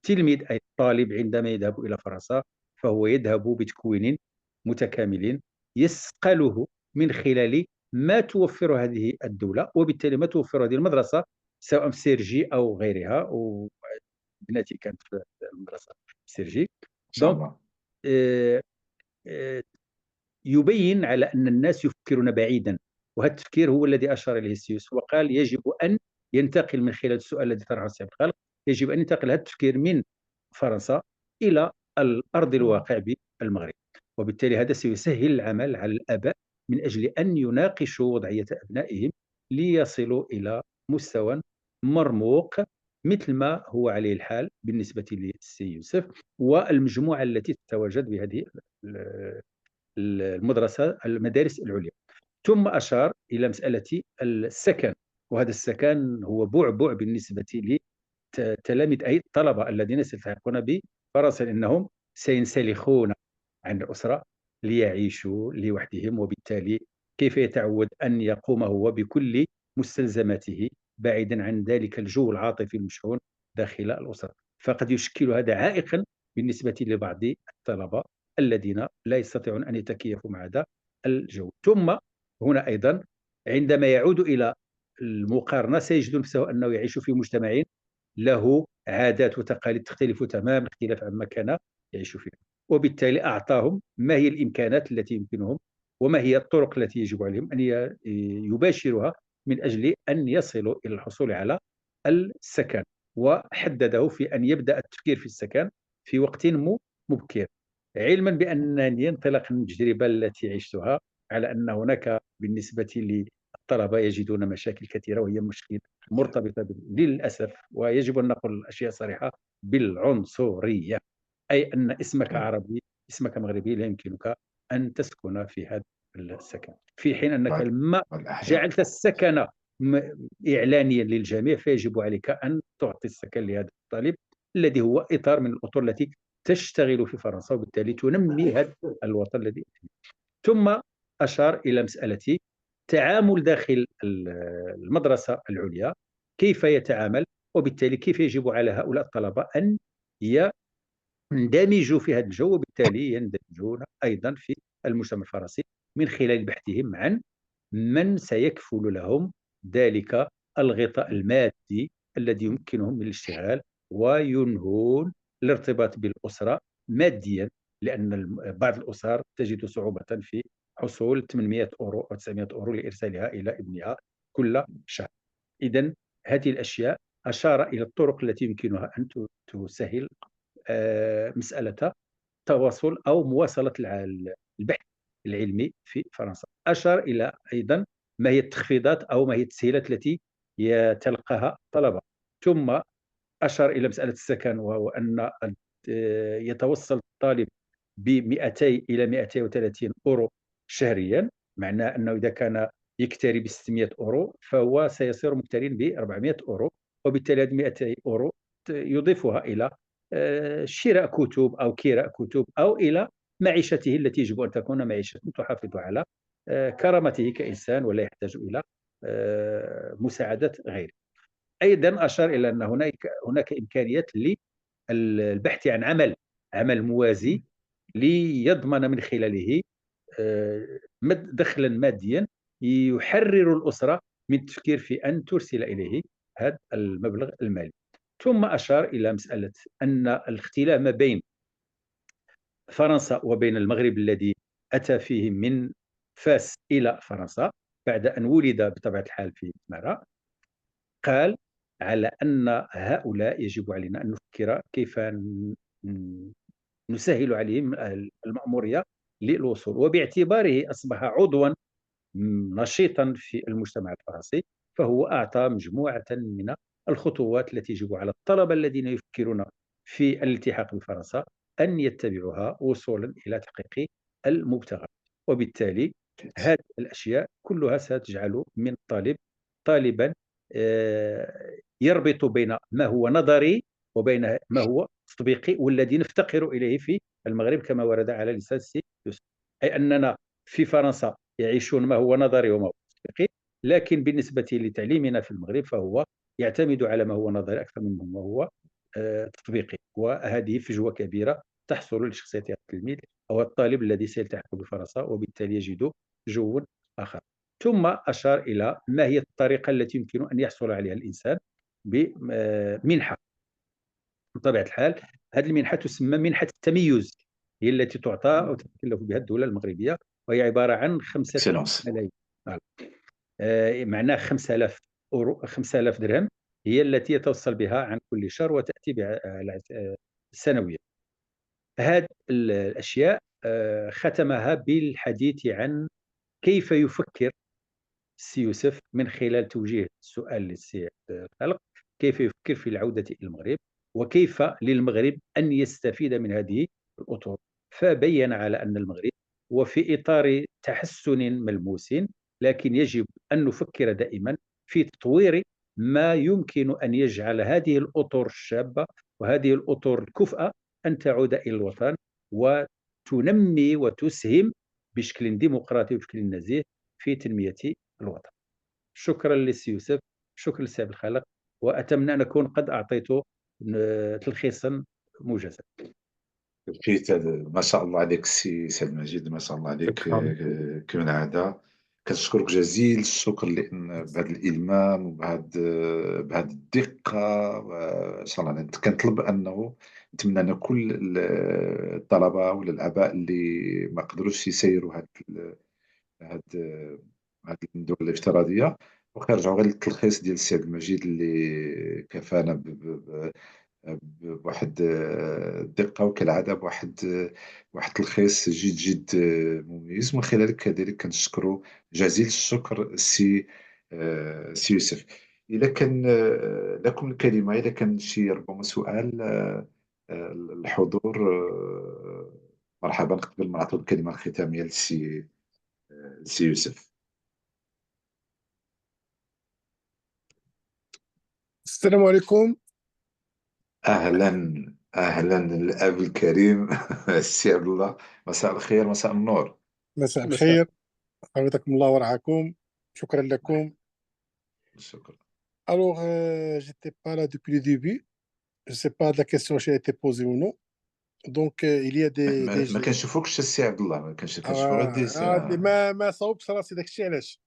التلميذ أي الطالب عندما يذهب إلى فرنسا فهو يذهب بتكوين متكامل يسقله من خلال ما توفر هذه الدولة، وبالتالي ما توفر هذه المدرسة سواء في سيرجي أو غيرها، وبناتي كانت في المدرسة سيرجي. إن شاء دونك الله. آه، آه، يبين على أن الناس يفكرون بعيدا، وهذا التفكير هو الذي أشار إليه السيوس وقال يجب أن ينتقل من خلال السؤال الذي طرحه سيد الخالق، يجب أن ينتقل هذا التفكير من فرنسا إلى الأرض الواقع بالمغرب. وبالتالي هذا سيسهل العمل على الآباء من أجل أن يناقشوا وضعية أبنائهم ليصلوا إلى مستوى مرموق مثل ما هو عليه الحال بالنسبة للسي يوسف والمجموعة التي تتواجد بهذه المدارس العليا. ثم أشار إلى مسألة السكن، وهذا السكن هو بعبع بالنسبة لتلاميذ أي الطلبة الذين سيلتحقون بفرنسا، لأنهم سينسلخون عن الأسرة ليعيشوا لوحدهم، وبالتالي كيف يتعود أن يقوم هو بكل مستلزماته بعيدا عن ذلك الجو العاطفي المشحون داخل الأسرة. فقد يشكل هذا عائقا بالنسبة لبعض الطلبة الذين لا يستطيعون أن يتكيفوا مع هذا الجو. ثم هنا أيضا عندما يعود إلى المقارنة سيجد نفسه أنه يعيش في مجتمع له عادات وتقاليد تختلف تماما اختلاف عما كان يعيش فيه، وبالتالي أعطاهم ما هي الإمكانات التي يمكنهم وما هي الطرق التي يجب عليهم أن يباشروها من أجل أن يصلوا إلى الحصول على السكن، وحدده في أن يبدأ التفكير في السكن في وقت مبكر، علما بأنني انطلاقا من التجربة التي عشتها على أن هناك بالنسبة للطلبة يجدون مشاكل كثيرة، وهي مشكلة مرتبطة للأسف ويجب أن نقول الأشياء صريحة بالعنصرية، أي أن اسمك عربي اسمك مغربي لا يمكنك أن تسكن في هذا السكن، في حين أنك لما والأحياء. جعلت السكن إعلانيا للجميع فيجب عليك أن تعطي السكن لهذا الطالب الذي هو إطار من الأطر التي تشتغل في فرنسا، وبالتالي تنمي هذا الوطن الذي. ثم أشار إلى مسألة تعامل داخل المدرسة العليا، كيف يتعامل، وبالتالي كيف يجب على هؤلاء الطلبة أن يندمجوا في هذا الجو، وبالتالي يندمجون أيضا في المجتمع الفرنسي من خلال بحثهم عن من سيكفل لهم ذلك الغطاء المادي الذي يمكنهم من الاشتغال وينهون الارتباط بالأسرة ماديا، لأن بعض الأسر تجد صعوبة في حصول 800 أورو أو 900 أورو لإرسالها إلى ابنها كل شهر. إذا هذه الأشياء أشار إلى الطرق التي يمكنها أن تسهل مسألة تواصل أو مواصلة البحث العلمي في فرنسا. أشار إلى أيضا ما هي التخفيضات أو ما هي التسهيلات التي يتلقاها الطلبة. ثم أشار إلى مسألة السكن، وهو أن يتوصل الطالب ب 200 إلى 230 أورو شهريا، معناه أنه إذا كان يكتري ب 600 أورو فهو سيصير مكترين ب 400 أورو، وبالتالي هذه 200 أورو يضيفها إلى شراء كتب أو كراء كتب أو إلى معيشته التي يجب أن تكون معيشة تحافظ على كرامته كإنسان ولا يحتاج إلى مساعدة غيره. أيضا أشار إلى أن هناك إمكانيات للبحث عن عمل موازي ليضمن من خلاله دخلا ماديا يحرر الأسرة من التفكير في أن ترسل إليه هذا المبلغ المالي. ثم أشار إلى مسألة أن الاختلاف ما بين فرنسا وبين المغرب الذي أتى فيه من فاس إلى فرنسا بعد أن ولد بطبيعة الحال في مرة، قال على أن هؤلاء يجب علينا أن نفكر كيف نسهل عليهم المأمورية للوصول، وباعتباره أصبح عضوا نشيطا في المجتمع الفرنسي فهو أعطى مجموعة من الخطوات التي يجب على الطلبة الذين يفكرون في الالتحاق بفرنسا أن يتبعوها وصولا إلى تحقيق المبتغى. وبالتالي هذه الأشياء كلها ستجعل من الطالب طالبا يربط بين ما هو نظري وبين ما هو تطبيقي، والذي نفتقر إليه في المغرب كما ورد على لسان السي يوسف، أي أننا في فرنسا يعيشون ما هو نظري وما هو تطبيقي، لكن بالنسبة لتعليمنا في المغرب فهو يعتمد على ما هو نظري أكثر مما هو تطبيقي، وهذه فجوة كبيرة تحصل لشخصية التلميذ أو الطالب الذي سيلتحق بفرنسا، وبالتالي يجد جو آخر. ثم أشار إلى ما هي الطريقة التي يمكن أن يحصل عليها الإنسان بمنحة. بطبيعة الحال هذه المنحة تسمى منحة التميز، هي التي تعطى أو تتكلف بها الدولة المغربية، وهي عبارة عن 5 اكسلونس. ملايين معناه 5000 أورو 5000 درهم هي التي يتوصل بها عن كل شهر وتأتي سنويا. هذه الأشياء ختمها بالحديث عن كيف يفكر السي يوسف من خلال توجيه السؤال للسي خلق كيف يفكر في العودة إلى المغرب، وكيف للمغرب أن يستفيد من هذه الأطر. فبين على أن المغرب هو في إطار تحسن ملموس، لكن يجب أن نفكر دائما في تطوير ما يمكن أن يجعل هذه الأطر الشابة وهذه الأطر الكفءة أن تعود إلى الوطن، وتنمي وتسهم بشكل ديمقراطي وبشكل نزيه في تنمية الوطن. شكرا للسي يوسف، شكرا للسي عبد الخالق، وأتمنى أن أكون قد أعطيت تلخيصا موجزا. لقيت ما شاء الله عليك سي عبد المجيد، ما شاء الله عليك. شكرا. كما العادة كنشكرك جزيل الشكر، لأن بهذا الإلمام بهذا الدقة. إن شاء الله كنطلب أنه نتمنى أن كل الطلبة ولا الآباء اللي ما قدروش يسيروا هاد هاد الندوة الافتراضية، وكنرجعوا غير للتلخيص ديال السي عبد المجيد اللي كفانا بواحد الدقة، وكالعادة بواحد التلخيص جد جد مميز. ومن خلال كذلك كنشكروا جزيل الشكر سي يوسف. إذا كان لكم الكلمة، إذا كان شي ربما سؤال الحضور، مرحبا، قبل ما نعطوا الكلمة الختامية سي يوسف. السلام عليكم. أهلا أهلا الأب الكريم السي عبد الله، مساء الخير، مساء النور. مساء مساء الخير، حفظكم الله ورعاكم. شكرا لكم. شكرا. Alors, j'étais pas là depuis le début. Je sais pas de la question si elle a été posée ou non. Donc, il y a ما كنشوفوكش السي عبد الله، ما كنشوفو غير ما صوبش راسي داك الشيء علاش.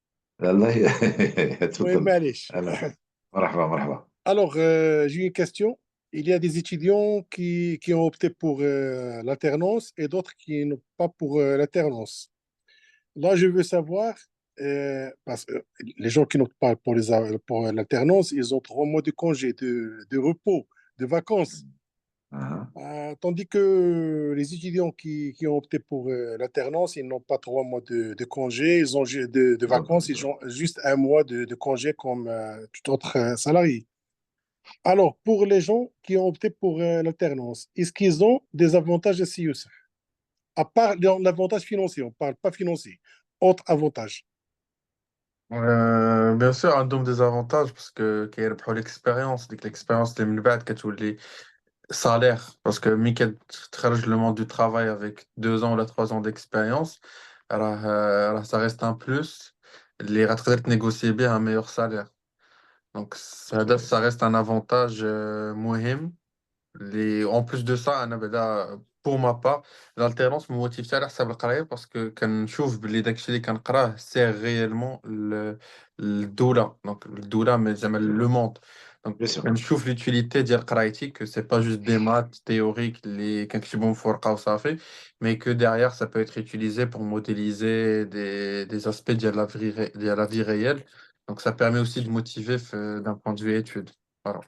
الله المهم تفضل. معليش. أهلا، مرحبا مرحبا. Alors, j'ai une question. Il y a des étudiants qui ont opté pour l'alternance et d'autres qui n'ont pas pour l'alternance. Là, je veux savoir, parce que les gens qui n'optent pas pour pour l'alternance, ils ont 3 mois de congé, de repos, de vacances. أها. Tandis que les étudiants qui ont opté pour l'alternance, ils n'ont pas 3 mois de congé, ils ont de vacances, ils ont juste 1 mois de congé comme tout autre salarié. Alors, pour les gens qui ont opté pour l'alternance, est-ce qu'ils ont des avantages à Youssef? À part l'avantage financier, on ne parle pas financier. Autre avantage. Bien sûr عندهم des avantages parce que كيربحوا l'expérience. ديك l'expérience اللي من بعد كتولي salaire, parce que ملي كتخرج le monde du travail avec 2 ans ou 3 ans d'expérience, ça reste un plus اللي غتقدر تنيغوسي بيه un meilleur salaire. Donc ça reste un avantage مهم. En plus de ça, pour ma part, l'alternance me motive حتى على حساب القرايه باسكو كنشوف باللي داكشي اللي كنقراه سير ريالمون الدوله، دونك الدوله مي زعما لو موند. دونك Bien sûr. كنشوف ليوتيليتي ديال قرايتي كو سي با جوست دي مات تhéoriques اللي كنكتبهم في ورقه وصافي، مي كو derrière ça peut être utilisé pour modéliser des aspects ديال la vie réelle. Donc ça permet aussi de motiver d'un point de vue études. Voilà.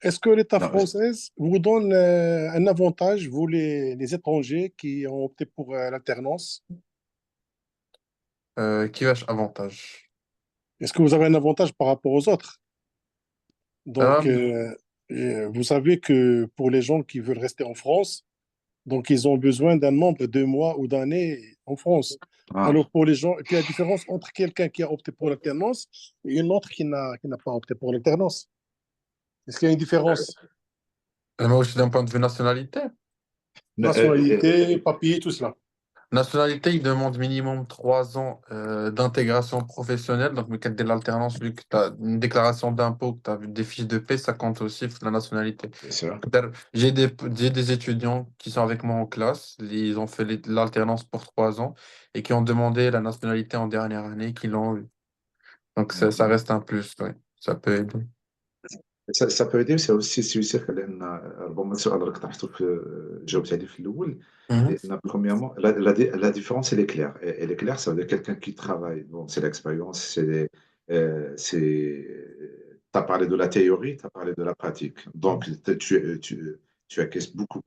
Est-ce que l'État Non, français vous donne un avantage, vous les étrangers qui ont opté pour l'alternance? كيفاش avantage؟ Est-ce que vous avez un avantage par rapport aux autres? Donc, آه، vous savez que pour les gens qui veulent rester en France, donc ils ont besoin d'un nombre de mois ou d'années en France. Ah, Alors, pour les gens, et puis la différence entre quelqu'un qui a opté pour l'alternance et une autre qui n'a pas opté pour l'alternance. Est-ce qu'il y a une différence? moi aussi d'un point de vue nationalité. Nationalité, papier, tout cela. Nationalité, il demande minimum 3 ans d'intégration professionnelle. Donc, mais quand tu l'alternance, vu que tu as une déclaration d'impôt, que tu as des fiches de paie, ça compte aussi pour la nationalité. bien sûr. J'ai des étudiants qui sont avec moi en classe, ils ont fait l'alternance pour 3 ans et qui ont demandé la nationalité en dernière année, qui l'ont eu. Donc, ça reste un plus, oui. Ça peut aider. Ça peut aider. C'est aussi سي يوسف، لأن ربما السؤال اللي طرحته جاوبت عليه في الأول. Mhm. لأن premièrement, la différence, elle est claire. Elle est claire, ça veut dire quelqu'un qui travaille. Bon, c'est l'expérience, tu as parlé de la théorie, tu as parlé de la pratique. Donc, tu acquiesces beaucoup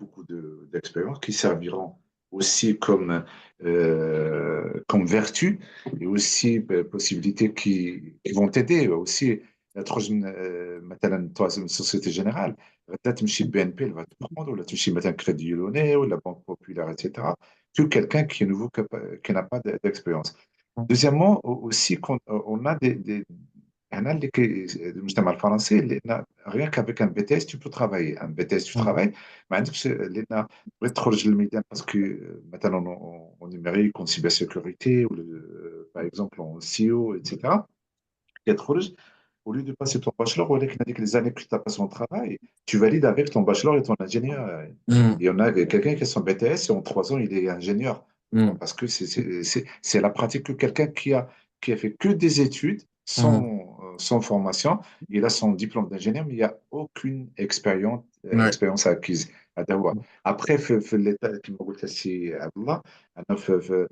d'expériences qui serviront aussi comme vertu, et aussi possibilités qui vont t'aider aussi تخرج مثلا من سوسيتي جينيرال، غدا تمشي بي ان بي اللي تبروند، ولا تمشي مثلا كريدي لوني ولا بنك بوبولار اتسيتيرا. Tu quelqu'un qui est nouveau, qui n'a pas d'expérience. Deuxièmement, aussi, on a هنا اللي المجتمع الفرنسي لان rien qu'avec un BTS tu peux travailler. Un BTS tu travailles ما عندكش، لان بغيت تخرج للميدان باسكو مثلا en numérique en cybersécurité ou par exemple en SEO etc. تخرج au lieu de passer ton bachelor ولكن هذيك les années que tu as passé au travail tu valides avec ton bachelor et ton ingénieur. Il y en a quelqu'un qui a son BTS et en 3 ans il est ingénieur. Pourquoi? Parce que c'est la pratique que quelqu'un qui a fait que des études sans formation, il a son diplôme d'ingénieur, mais il n'y a aucune Ouais. expérience acquise. هذا هو. Après, في l'état كما قلت سي عبد الله، أنا في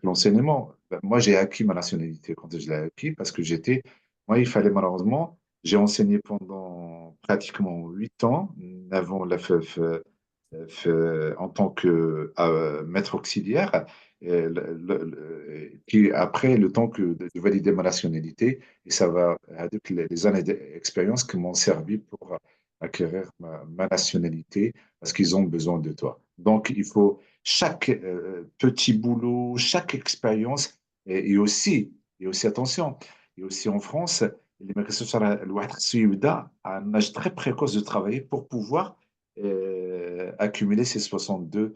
l'enseignement, ben, moi j'ai acquis ma nationalité quand je l'ai acquis parce que moi il fallait malheureusement, j'ai enseigné pendant pratiquement 8 ans avant en tant que maître auxiliaire, puis après le temps de valider ma nationalité, et ça va avec les années d'expérience qui m'ont servi pour acquérir ma nationalité parce qu'ils ont besoin de toi. Donc il faut chaque petit boulot, chaque expérience, et aussi attention, et aussi en France, الواحد خصو يبدا à un âge très précoce de travailler pour pouvoir accumuler ses 62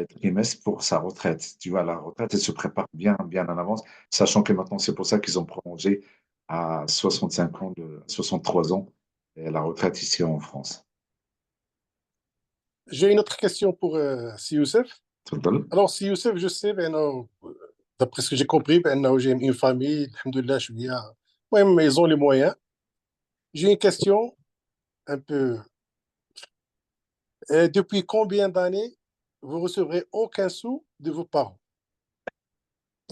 trimestres pour sa retraite. Tu vois, la retraite, elle se prépare bien, bien en avance, sachant que maintenant, c'est pour ça qu'ils ont prolongé à 65 ans, 63 ans, la retraite ici en France. J'ai une autre question pour Si Youssef. تفضل. Alors, Si Youssef, je sais, ben, d'après ce que j'ai compris, ben, j'ai une famille, alhamdoulilah, ouais, ils ont les moyens. J'ai une question un peu. Depuis combien d'années vous recevrez aucun sou de vos parents?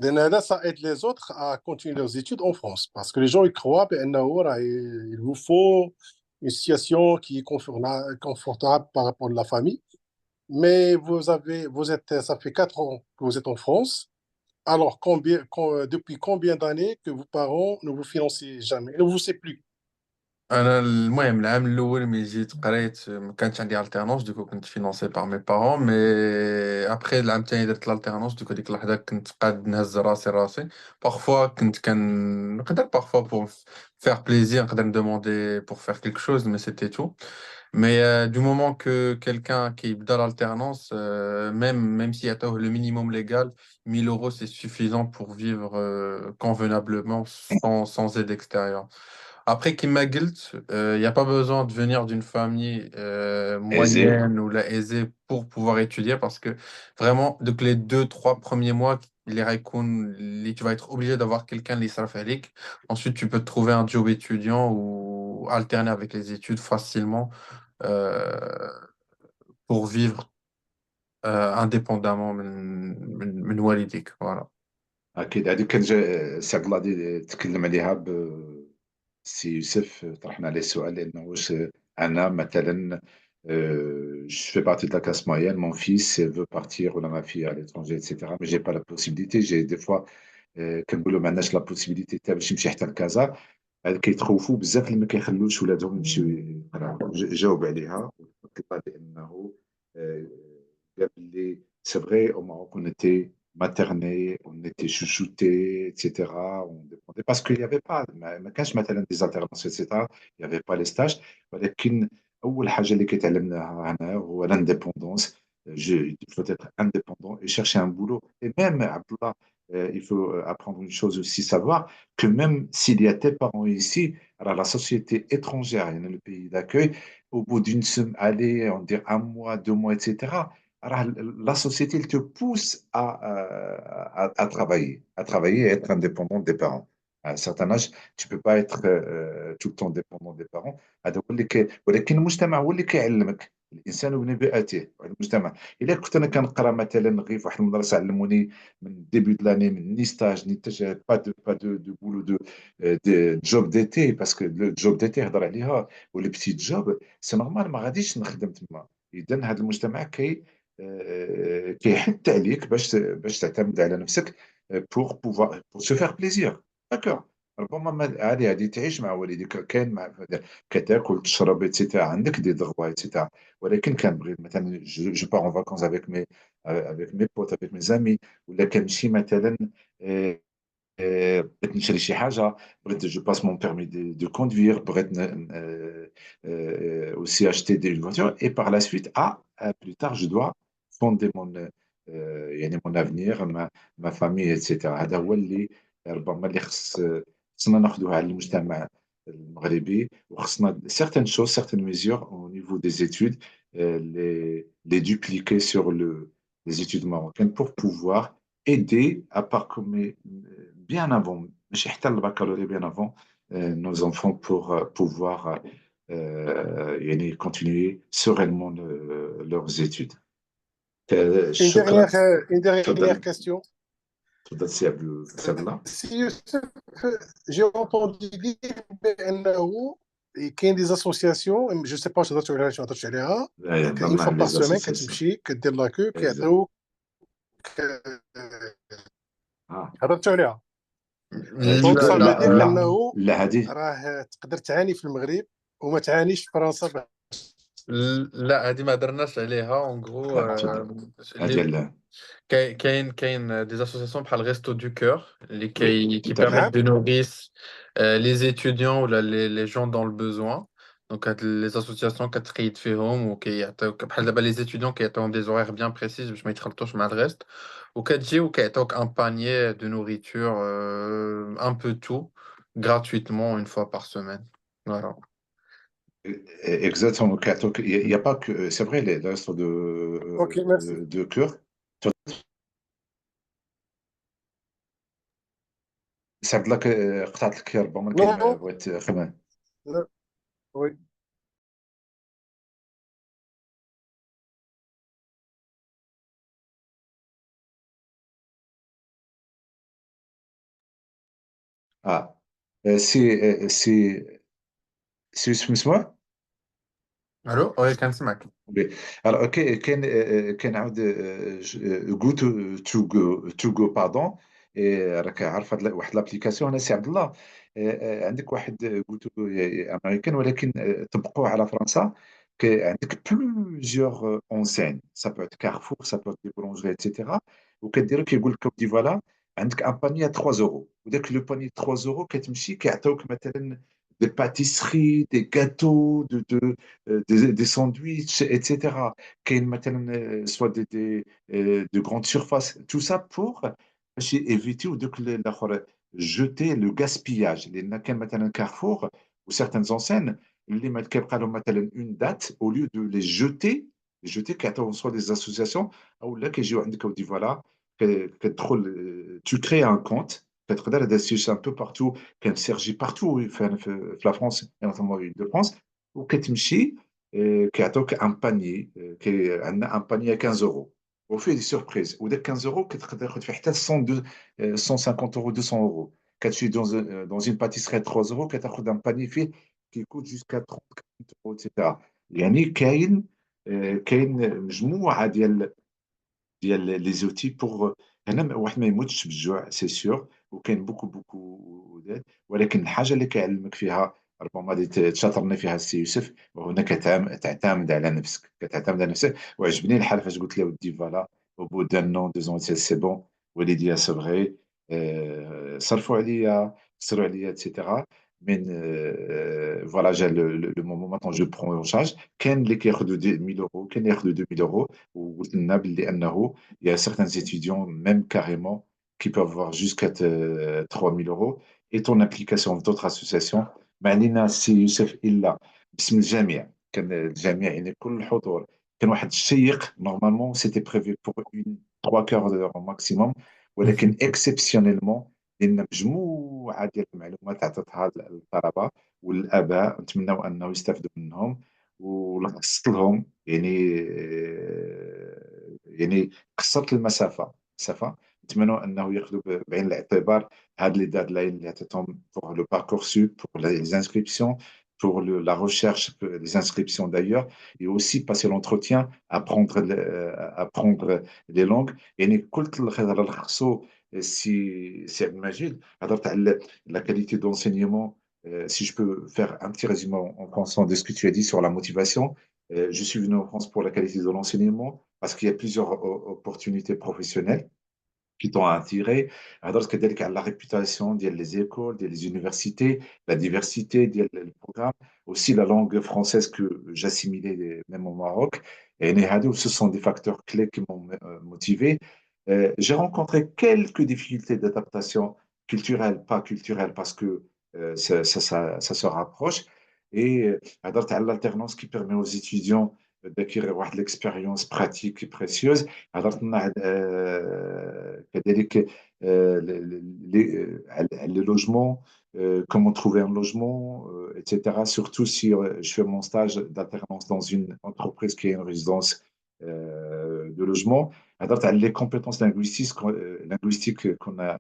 Là, ça aide les autres à continuer leurs études en France. Parce que les gens, ils croient ben, il vous faut une situation qui est confortable par rapport à la famille. Mais ça fait 4 ans que vous êtes en France. Alors, depuis combien d'années que vos parents ne vous financent jamais, ne vous sait plus? انا المهم العام الاول ملي جيت قريت ما كانش عندي الترنونس دوكو كنت فينونسي باغ مي بارون مي ابخي العام الثاني درت الالترنونس دوكو ديك اللحظه كنت قاد نهز راسي بارفوا نقدر بارفوا بور فير بليزير نقدر ندوموندي بور فير كيلك شوز مي سيتي تو مي du moment que quelqu'un qui يبدا l'alternance même si عطاوه le minimum légal 1000 euros c'est suffisant pour vivre convenablement sans aide extérieure. Après, qui m'a guilt, il n'y a pas besoin de venir d'une famille Aisé. moyenne ou la aisée pour pouvoir étudier parce que vraiment, donc les 2, 3 premiers mois, tu vas être obligé d'avoir quelqu'un qui s'en fait. Ensuite, tu peux te trouver un job étudiant ou alterner avec les études facilement euh, pour vivre indépendamment من والديك. Voilà. أكيد هذه كان سي عبد الله تكلم عليها سي يوسف، طرحنا عليه السؤال لأنه واش أنا مثلا je fais partie de la classe moyenne, mon fils veut partir ou ma fille à l'étranger, etc. Mais j'ai pas la possibilité. J'ai des fois كنقولوا ما عندناش لا بوسيبيليتي تاع باش يمشي حتى لكازا. هاد كيتخوفوا بزاف اللي ما كيخلوش ولادهم يمشيو يقراو. جاوب عليها وقلت لها بانه آه، قال لي سي فري au Maroc on était materné, on était chouchouté, etc. On dépendait parce qu'il n'y avait pas ما كانش مثلا des alternances etc. Il n'y avait pas les stages. ولكن أول حاجة اللي كيتعلمناها هنا هو l'indépendance. Il faut être indépendant et chercher un boulot. Et même, Abdullah, il faut apprendre une chose aussi, savoir que même s'il y a tes parents ici, alors la société étrangère, il y a le pays d'accueil, au bout d'une semaine, allez, on dit un mois, 2 mois, etc., alors la société, elle te pousse à travailler et être indépendant des parents. À un certain âge, tu ne peux pas être tout le temps dépendant des parents. هذا هو ولكن المجتمع هو اللي كيعلمك. الانسان ابن بيئته المجتمع. الا كنت انا كنقرا مثلا غير في واحد المدرسه علموني من ديبي دو لاني من ني ستاج ني با دو بولو دو جوب ديتي باسكو لو جوب ديتي هضر عليها ولي بتي جوب سي نورمال ما غاديش نخدم تما. اذا هذا المجتمع كيحث عليك باش تعتمد على نفسك pour pouvoir pour se faire plaisir. D'accord. ربما عادي هذه تعيش مع والديك، كاين مع كتاكل تشرب اتسيتيرا، عندك دي دغوا اتسيتيرا. ولكن كنبغي مثلا جو بار اون فاكونس افيك مي بوت افيك مي زامي، ولا كنمشي مثلا آه، بغيت نشري شي حاجه، بغيت جو باس مون بيرمي دو كوندوير، بغيت aussi acheter une voiture et par la suite plus tard je dois fonder يعني mon avenir ma famille etc. هذا هو اللي ربما اللي خصنا ناخذوها على المجتمع المغربي، وخصنا certaines choses certaines mesures au niveau des études les dupliquer sur les études marocaines pour pouvoir aider à parcourir bien avant, ماشي حتى البكالوريا، bien avant nos enfants pour pouvoir يعني continuer sereinement leurs études. شكرا. Une dernière تفضل question. تفضل سي عبد الله. Si Youssef, j'ai entendu dire بأنه كاين دي اسوسياسيون، جو سي با تهضرتوا عليها شنو هضرتوا عليها، هضرنا اون فوا على بار لي سيمين زاسوسياسيون. كتمشي كدير لاكو Exact. كيعطيوك، اه هضرتوا عليها. دونك لا صافي لا دير لا لا انه لا هذه راه تقدر تعاني في المغرب وما تعانيش في فرنسا. لا، هذه ما درناش عليها اون غرو. تفضل. هذه لا. كاين des associations بحال Resto du Cœur وي qui tout à fait. permettent نعم. de nourrir les étudiants ou les gens dans le besoin. Donc هاد les associations كتقيد فيهم وكيعطيوك بحال دابا les étudiants كيعطيوهم des horaires bien précises باش ما يتخلطوش مع الريست، وكتجي وكيعطيوك un panier de nourriture un peu tout gratuitement une fois par semaine. Voilà. Exactement. Il n'y a pas que. C'est vrai, les restos اوكي ميرسي. de cœur. سعد لك قطعت لك ربما نو الكلمة، بغيت خدمة. نو وي. اه سي سي سي يوسف مسموع. الو وي كنسمعك. وي. alors كاين عاود جو تو جو باردون. راك عارف واحد لابليكاسيون انا سي عبد الله. عندك واحد جو تو امريكان، ولكن طبقوه على فرنسا. عندك بلوزيور اونسين، سا بو كارفور، سا بو دي بولونجري اتسيتيرا. وكدير كيقول لك دي فوالا عندك ان باني 3 يورو، وداك لو باني 3 يورو كتمشي كيعطيوك مثلا دي باتيسري دي غاتو des sandwichs, etc. Qu'il y ait maintenant, soit de grandes surfaces, tout ça pour éviter ou de jeter le gaspillage. Les n'a maintenant Carrefour ou certaines enseignes, les mettent maintenant une date au lieu de les jeter quand soit des associations ou là que j'ai dit voilà tu crées un compte. Peut-être là, un peu partout, qu'un Sergi partout, la France, et notamment l'Île-de-France, وكتمشي كيعطوك ان باني عندنا ان باني 15 يورو وفيه دي سوربريز، وداك 15 يورو كتقدر تاخذ فيه حتى 100 150 يورو 200 يورو. كتمشي دون اون باتيسري 3 يورو كتاخذ ان باني فيه كيكوت جوسكا 30 40 يورو اتسيتيرا. يعني كاين مجموعه ديال لي زوتي بوغ هنا واحد ما يموتش بالجوع سي سيور. وكاين بوكو ديال، ولكن الحاجه اللي كيعلمك فيها ربما اللي تشاطرني فيها السي يوسف، وهنا تعتمد على نفسك، كتعتمد على نفسك. وعجبني الحال فاش قلت له ودي فوالا او بو دان نون دو زون سي بون. والدي سي فغي صرفوا عليا، خسروا عليا اتسيتيرا. من فوالا جا لو مومون ماتون جو برون اون شارج. كاين اللي كياخذوا 1000 يورو، كاين اللي ياخذوا 2000 يورو. وقلت لنا باللي انه il y a certains étudiants même carrément qui peuvent avoir jusqu'à 3000 euros. Et ton application d'autres associations ما علينا سي يوسف الا باسم الجميع. كان الجميع يعني كل الحضور. كان واحد الشيق نورمالمون سيتي بريفي بور اون 3 كور دور ماكسيموم، ولكن اكسبسيونيلمون لان مجموعه ديال المعلومات عطاتها للطلبه والاباء، نتمنوا انه يستافدوا منهم ولخصت لهم يعني يعني قصرت المسافه. نتمنوا انه ياخذوا بعين الاعتبار هاد لي دادلاين اللي عطيتهم pour le parcoursup, pour les inscriptions, pour la recherche, les inscriptions d'ailleurs, et aussi passer l'entretien, apprendre les langues. يعني قلت لخصو si Majid, alors, la qualité d'enseignement, si je peux faire un petit résumé en pensant de ce que tu as dit sur la motivation, je suis venu en France pour la qualité de l'enseignement parce qu'il y a plusieurs opportunités professionnelles qui t'ont attiré. Alors, كذلك على la réputation des écoles, des universités, la diversité des programmes, aussi la langue française que j'assimilais même au Maroc. Et ce sont des facteurs clés qui m'ont motivé. J'ai rencontré quelques difficultés d'adaptation culturelle, pas culturelle, parce que ça se rapproche. Et هضرت على l'alternance qui permet aux étudiants d'acquérir واحد l'expérience pratique et précieuse. هضرنا كذلك le logement, comment trouver un logement, etc. Surtout si je fais mon stage d'alternance dans une entreprise qui a une résidence de logement. هضرت على les compétences linguistiques qu'on a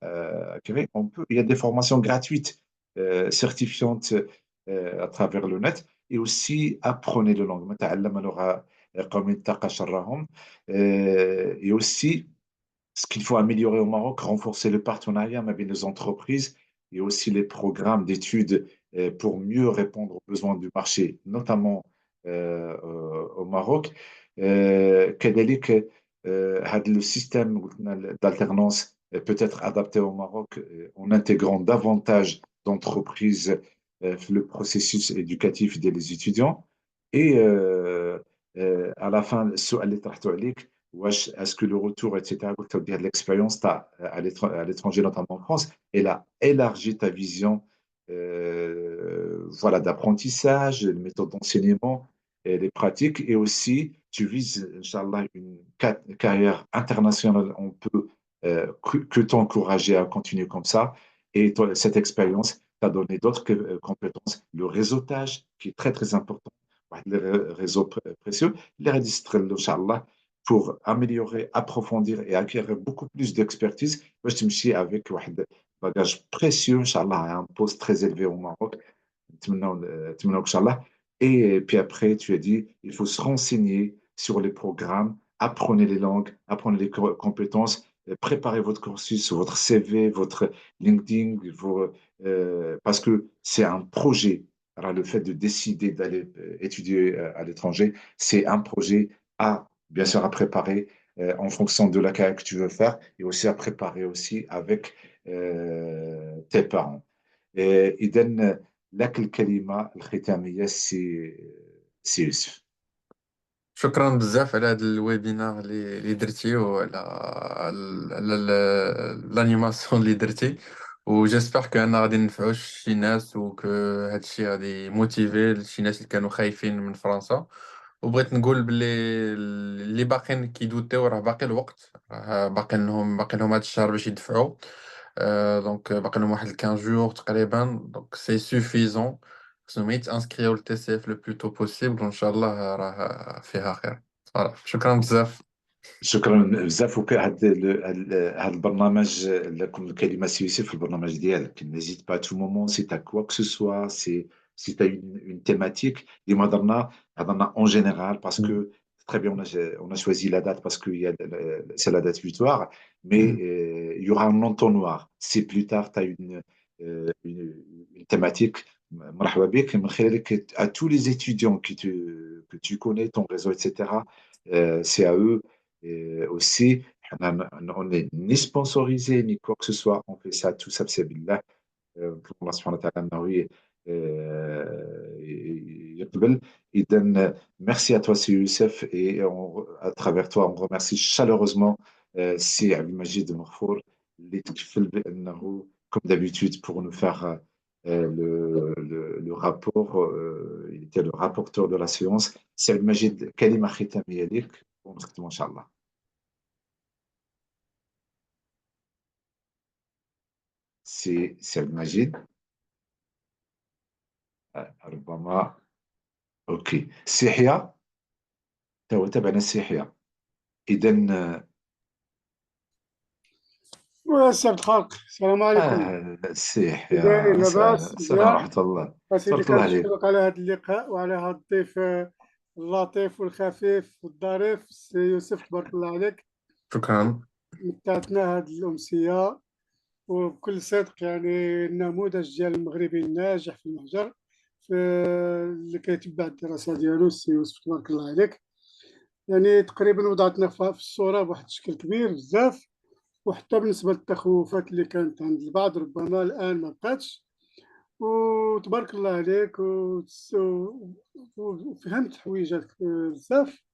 acquises. Il y a des formations gratuites, certifiantes à travers le net. Et aussi apprenez le langue. نتعلم لغة قوم يتقى شرهم. Et aussi, ce qu'il faut améliorer au Maroc, renforcer le partenariat avec les entreprises et aussi les programmes d'études pour mieux répondre aux besoins du marché, notamment au Maroc. كذلك هذا le système d'alternance peut être adapté au Maroc en intégrant davantage d'entreprises le processus éducatif des étudiants. Et à la fin, السؤال اللي طرحته عليك est-ce que le retour, etc., de l'expérience à l'étranger, notamment en France, elle a élargi ta vision voilà, d'apprentissage, les méthodes d'enseignement, et les pratiques, et aussi tu vises, Inch'Allah, une carrière internationale. On peut que t'encourager à continuer comme ça. Et toi, cette expérience t'a donné d'autres compétences, le réseautage, qui est très, très important, les réseaux précieux, les registres, Inch'Allah, pour améliorer, approfondir et acquérir beaucoup plus d'expertise. Moi, je me avec un bagage précieux, Inch'Allah, à un poste très élevé au Maroc. Inch'Allah. Et puis après, tu as dit, il faut se renseigner sur les programmes, apprenez les langues, apprenez les compétences, préparez votre cursus, votre CV, votre LinkedIn, parce que c'est un projet. Alors, le fait de décider d'aller étudier à l'étranger, c'est un projet à, bien sûr, à préparer en fonction de la carrière que tu veux faire et aussi à préparer aussi avec tes parents. إذا لك الكلمة الختامية سي يوسف. شكرا بزاف على هذا الويبينار اللي درتي وعلى الانيماسيون اللي درتي وجيسبر كأننا غادي ننفعو شي ناس وكو هادشي غادي يموتيفي شي ناس اللي كانوا خايفين من فرنسا وبغيت نقول باللي اللي باقيين كيدوتيو راه باقي الوقت راه باقي لهم هاد الشهر باش يدفعوا دونك باقي لهم واحد 15 جور تقريبا دونك سي سوفيزون خصهم يتانسكريو للتي سي اف لو بلوتو بوسيبل وان شاء الله راه فيها خير صراحة شكرا بزاف شكرا بزاف. هذا البرنامج لكم الكلمة سي يوسف. البرنامج ديالك n'hésite pas à tout moment si tu as quoi que ce soit, si tu as une thématique. ديما هضرنا en général parce que très bien, on a choisi la date parce que c'est la date butoir, mais il y aura un entonnoir. Si plus tard tu as une thématique, مرحبا بك من خلالك à tous les étudiants que tu connais, ton réseau, etc. C'est à eux aussi. On est ni sponsorisé ni quoi que ce soit. On fait ça tout ça, c'est billah. Allah subhanahu wa ta'ala انه يقبل. إذن merci à toi, c'est Youssef, et à travers toi, on remercie chaleureusement si Abdelmajid Morfour, اللي تكفل بأنه, comme d'habitude, pour nous faire le rapport. Il était le rapporteur de la séance. C'est Abdelmajid, كلمة ختامية لك ونختم إن شاء الله. سي Abdelmajid. ربما اوكي. السيحية تابعنا السيحية. اذا سي عبد الخالق السلام عليكم. السيحية داير لاباس السلام مزيان. ورحمة الله. سيدي تبارك الله عليك. كنشكرك على هذا اللقاء وعلى هذا الضيف اللطيف والخفيف والظريف سي يوسف تبارك الله عليك. شكرا متعتنا هذه الأمسية وبكل صدق يعني النموذج ديال المغربي الناجح في المهجر اللي كيتبع الدراسة ديالو السي يوسف تبارك الله عليك. يعني تقريبا وضعتنا في الصورة بواحد الشكل كبير بزاف، وحتى بالنسبة للتخوفات اللي كانت عند البعض ربما الآن ما بقاتش. وتبارك الله عليك وفهمت حويجات بزاف،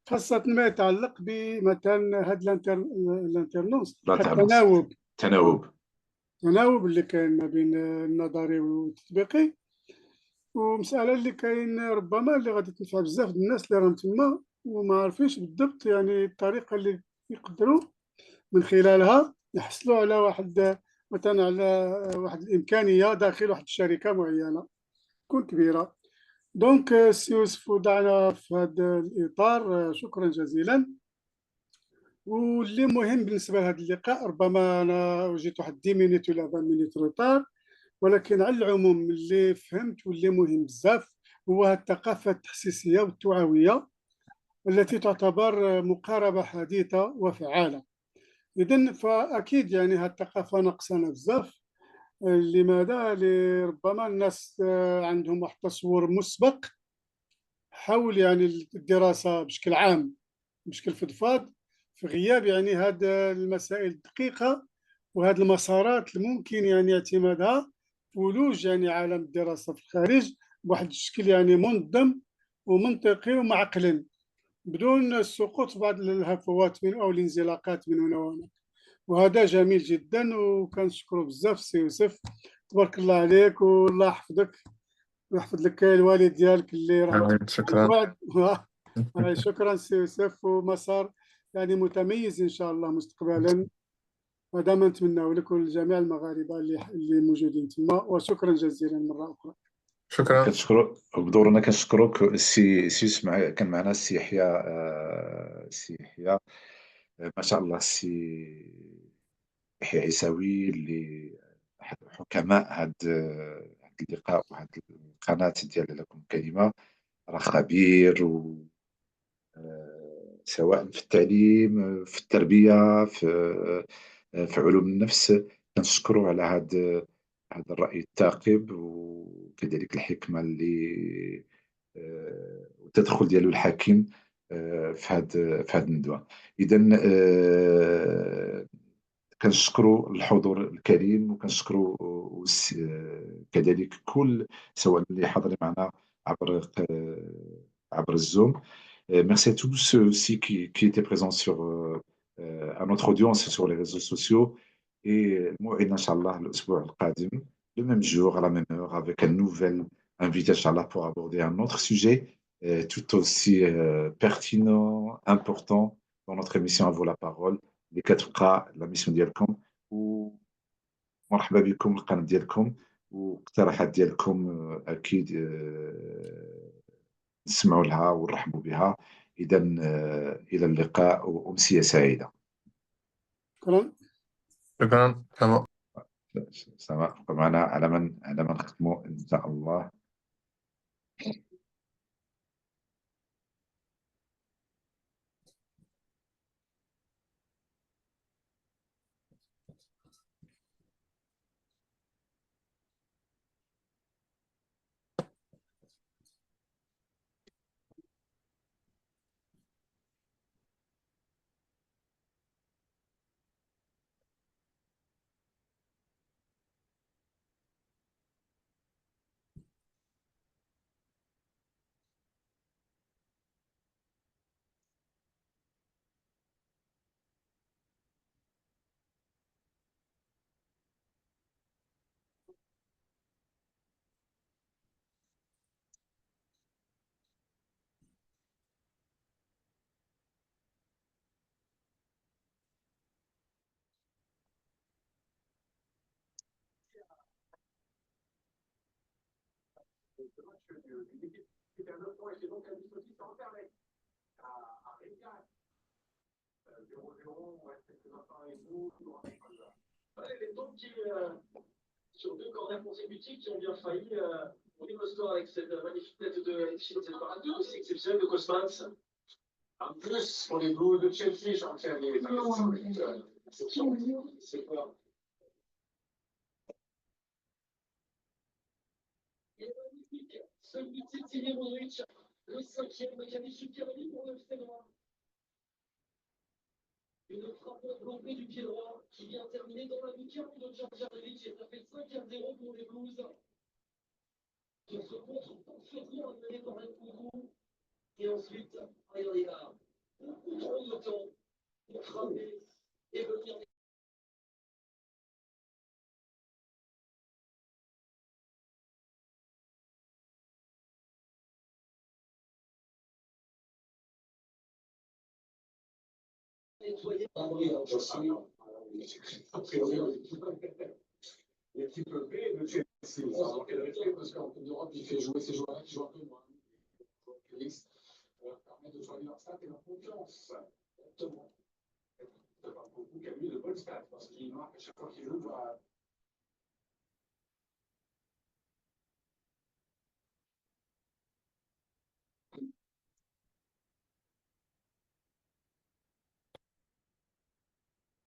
خاصة ما يتعلق بمثلا هاد الانترنونس التناوب التناوب اللي كاين ما بين النظري والتطبيقي، ومسألة اللي كاين ربما اللي غادي تنفع بزاف الناس اللي راهم تما وما عارفينش بالضبط يعني الطريقة اللي يقدروا من خلالها يحصلوا على واحد مثلا على واحد الإمكانية داخل واحد الشركة معينة تكون كبيرة. دونك السي يوسف وضعنا في هذا الإطار، شكرا جزيلا. واللي مهم بالنسبة لهذا اللقاء، ربما أنا جيت واحد 10 مينيت ولا 20 مينيت روتار، ولكن على العموم اللي فهمت واللي مهم بزاف هو الثقافة التحسيسية والتوعوية التي تعتبر مقاربة حديثة وفعالة. إذن فأكيد يعني هذه الثقافة ناقصنا بزاف. لماذا؟ لربما الناس عندهم واحد تصور مسبق حول يعني الدراسة بشكل عام بشكل فضفاض، في غياب يعني هذه المسائل الدقيقة وهذه المسارات الممكن يعني اعتمادها في ولوج يعني عالم الدراسة في الخارج بواحد الشكل يعني منظم ومنطقي ومعقل بدون السقوط في بعض الهفوات من أو الانزلاقات من هنا وهناك. وهذا جميل جدا وكنشكرو بزاف سي يوسف، تبارك الله عليك والله يحفظك ويحفظ لك الوالد ديالك اللي راه شكرا. شكرا سي يوسف، ومسار يعني متميز ان شاء الله مستقبلا. هذا ما نتمناه لك ولجميع المغاربه اللي موجودين تما، وشكرا جزيلا مره اخرى. شكرا. كنشكرو بدورنا كنشكروك السي يوسف. كان معنا السي يحيى ما شاء الله السي يحيى عيساوي اللي أحد حكماء هذا اللقاء وهذه القناة ديال لكم كلمة. راه خبير سواء في التعليم في التربية في علوم النفس. كنشكره على هذا الرأي الثاقب وكذلك الحكمة اللي والتدخل ديالو الحكيم في هذه الندوة. إذا كنشكروا الحضور الكريم وكنشكروا كذلك كل سواء اللي حاضرين معنا عبر الزوم. Merci à tous ceux aussi qui étaient présents à notre audience sur les réseaux sociaux. Et موعدنا إن شاء الله الأسبوع القادم le même jour à la même heure avec un nouvel invité Inch'Allah pour aborder un autre sujet tout aussi pertinent, important dans notre émission À vous la parole اللي كتبقى la mission ديالكم. ومرحبا بكم القناة ديالكم واقتراحات ديالكم أكيد نسمعوا لها ونرحبوا بها. إذا إلى اللقاء وأمسية سعيدة. شكرا. شكرا. سماء معنا على من نختموا إن شاء الله. Sur deux corners consécutifs qui ont bien failli ouvrir le score avec cette magnifique tête de Elche, cette parade aussi exceptionnelle de Kosmans. En plus, pour les Blues de Chelsea, je crois que c'est quoi? Et magnifique, ce but de Thierry Modric, le cinquième qui a mis sur Cavani pour le Fénois. Une frappe enveloppée du pied droit qui vient terminer dans la lucarne de Djardjanovic et ça fait 5-0 pour les Blues. Qui se contre parfaitement amené par un coup. Et ensuite, il a beaucoup trop de temps pour frapper et venir nettoyer. Ah oui, je sais. A priori, l'équipe B de Chelsea, ça manquait de respect parce qu'en Coupe d'Europe, il fait jouer ses joueurs qui jouent un peu moins. Félix permet de choisir leur stats et leur confiance. Exactement. Il n'y a pas beaucoup qui a eu de bonnes stats parce qu'il marque à chaque fois qu'il joue.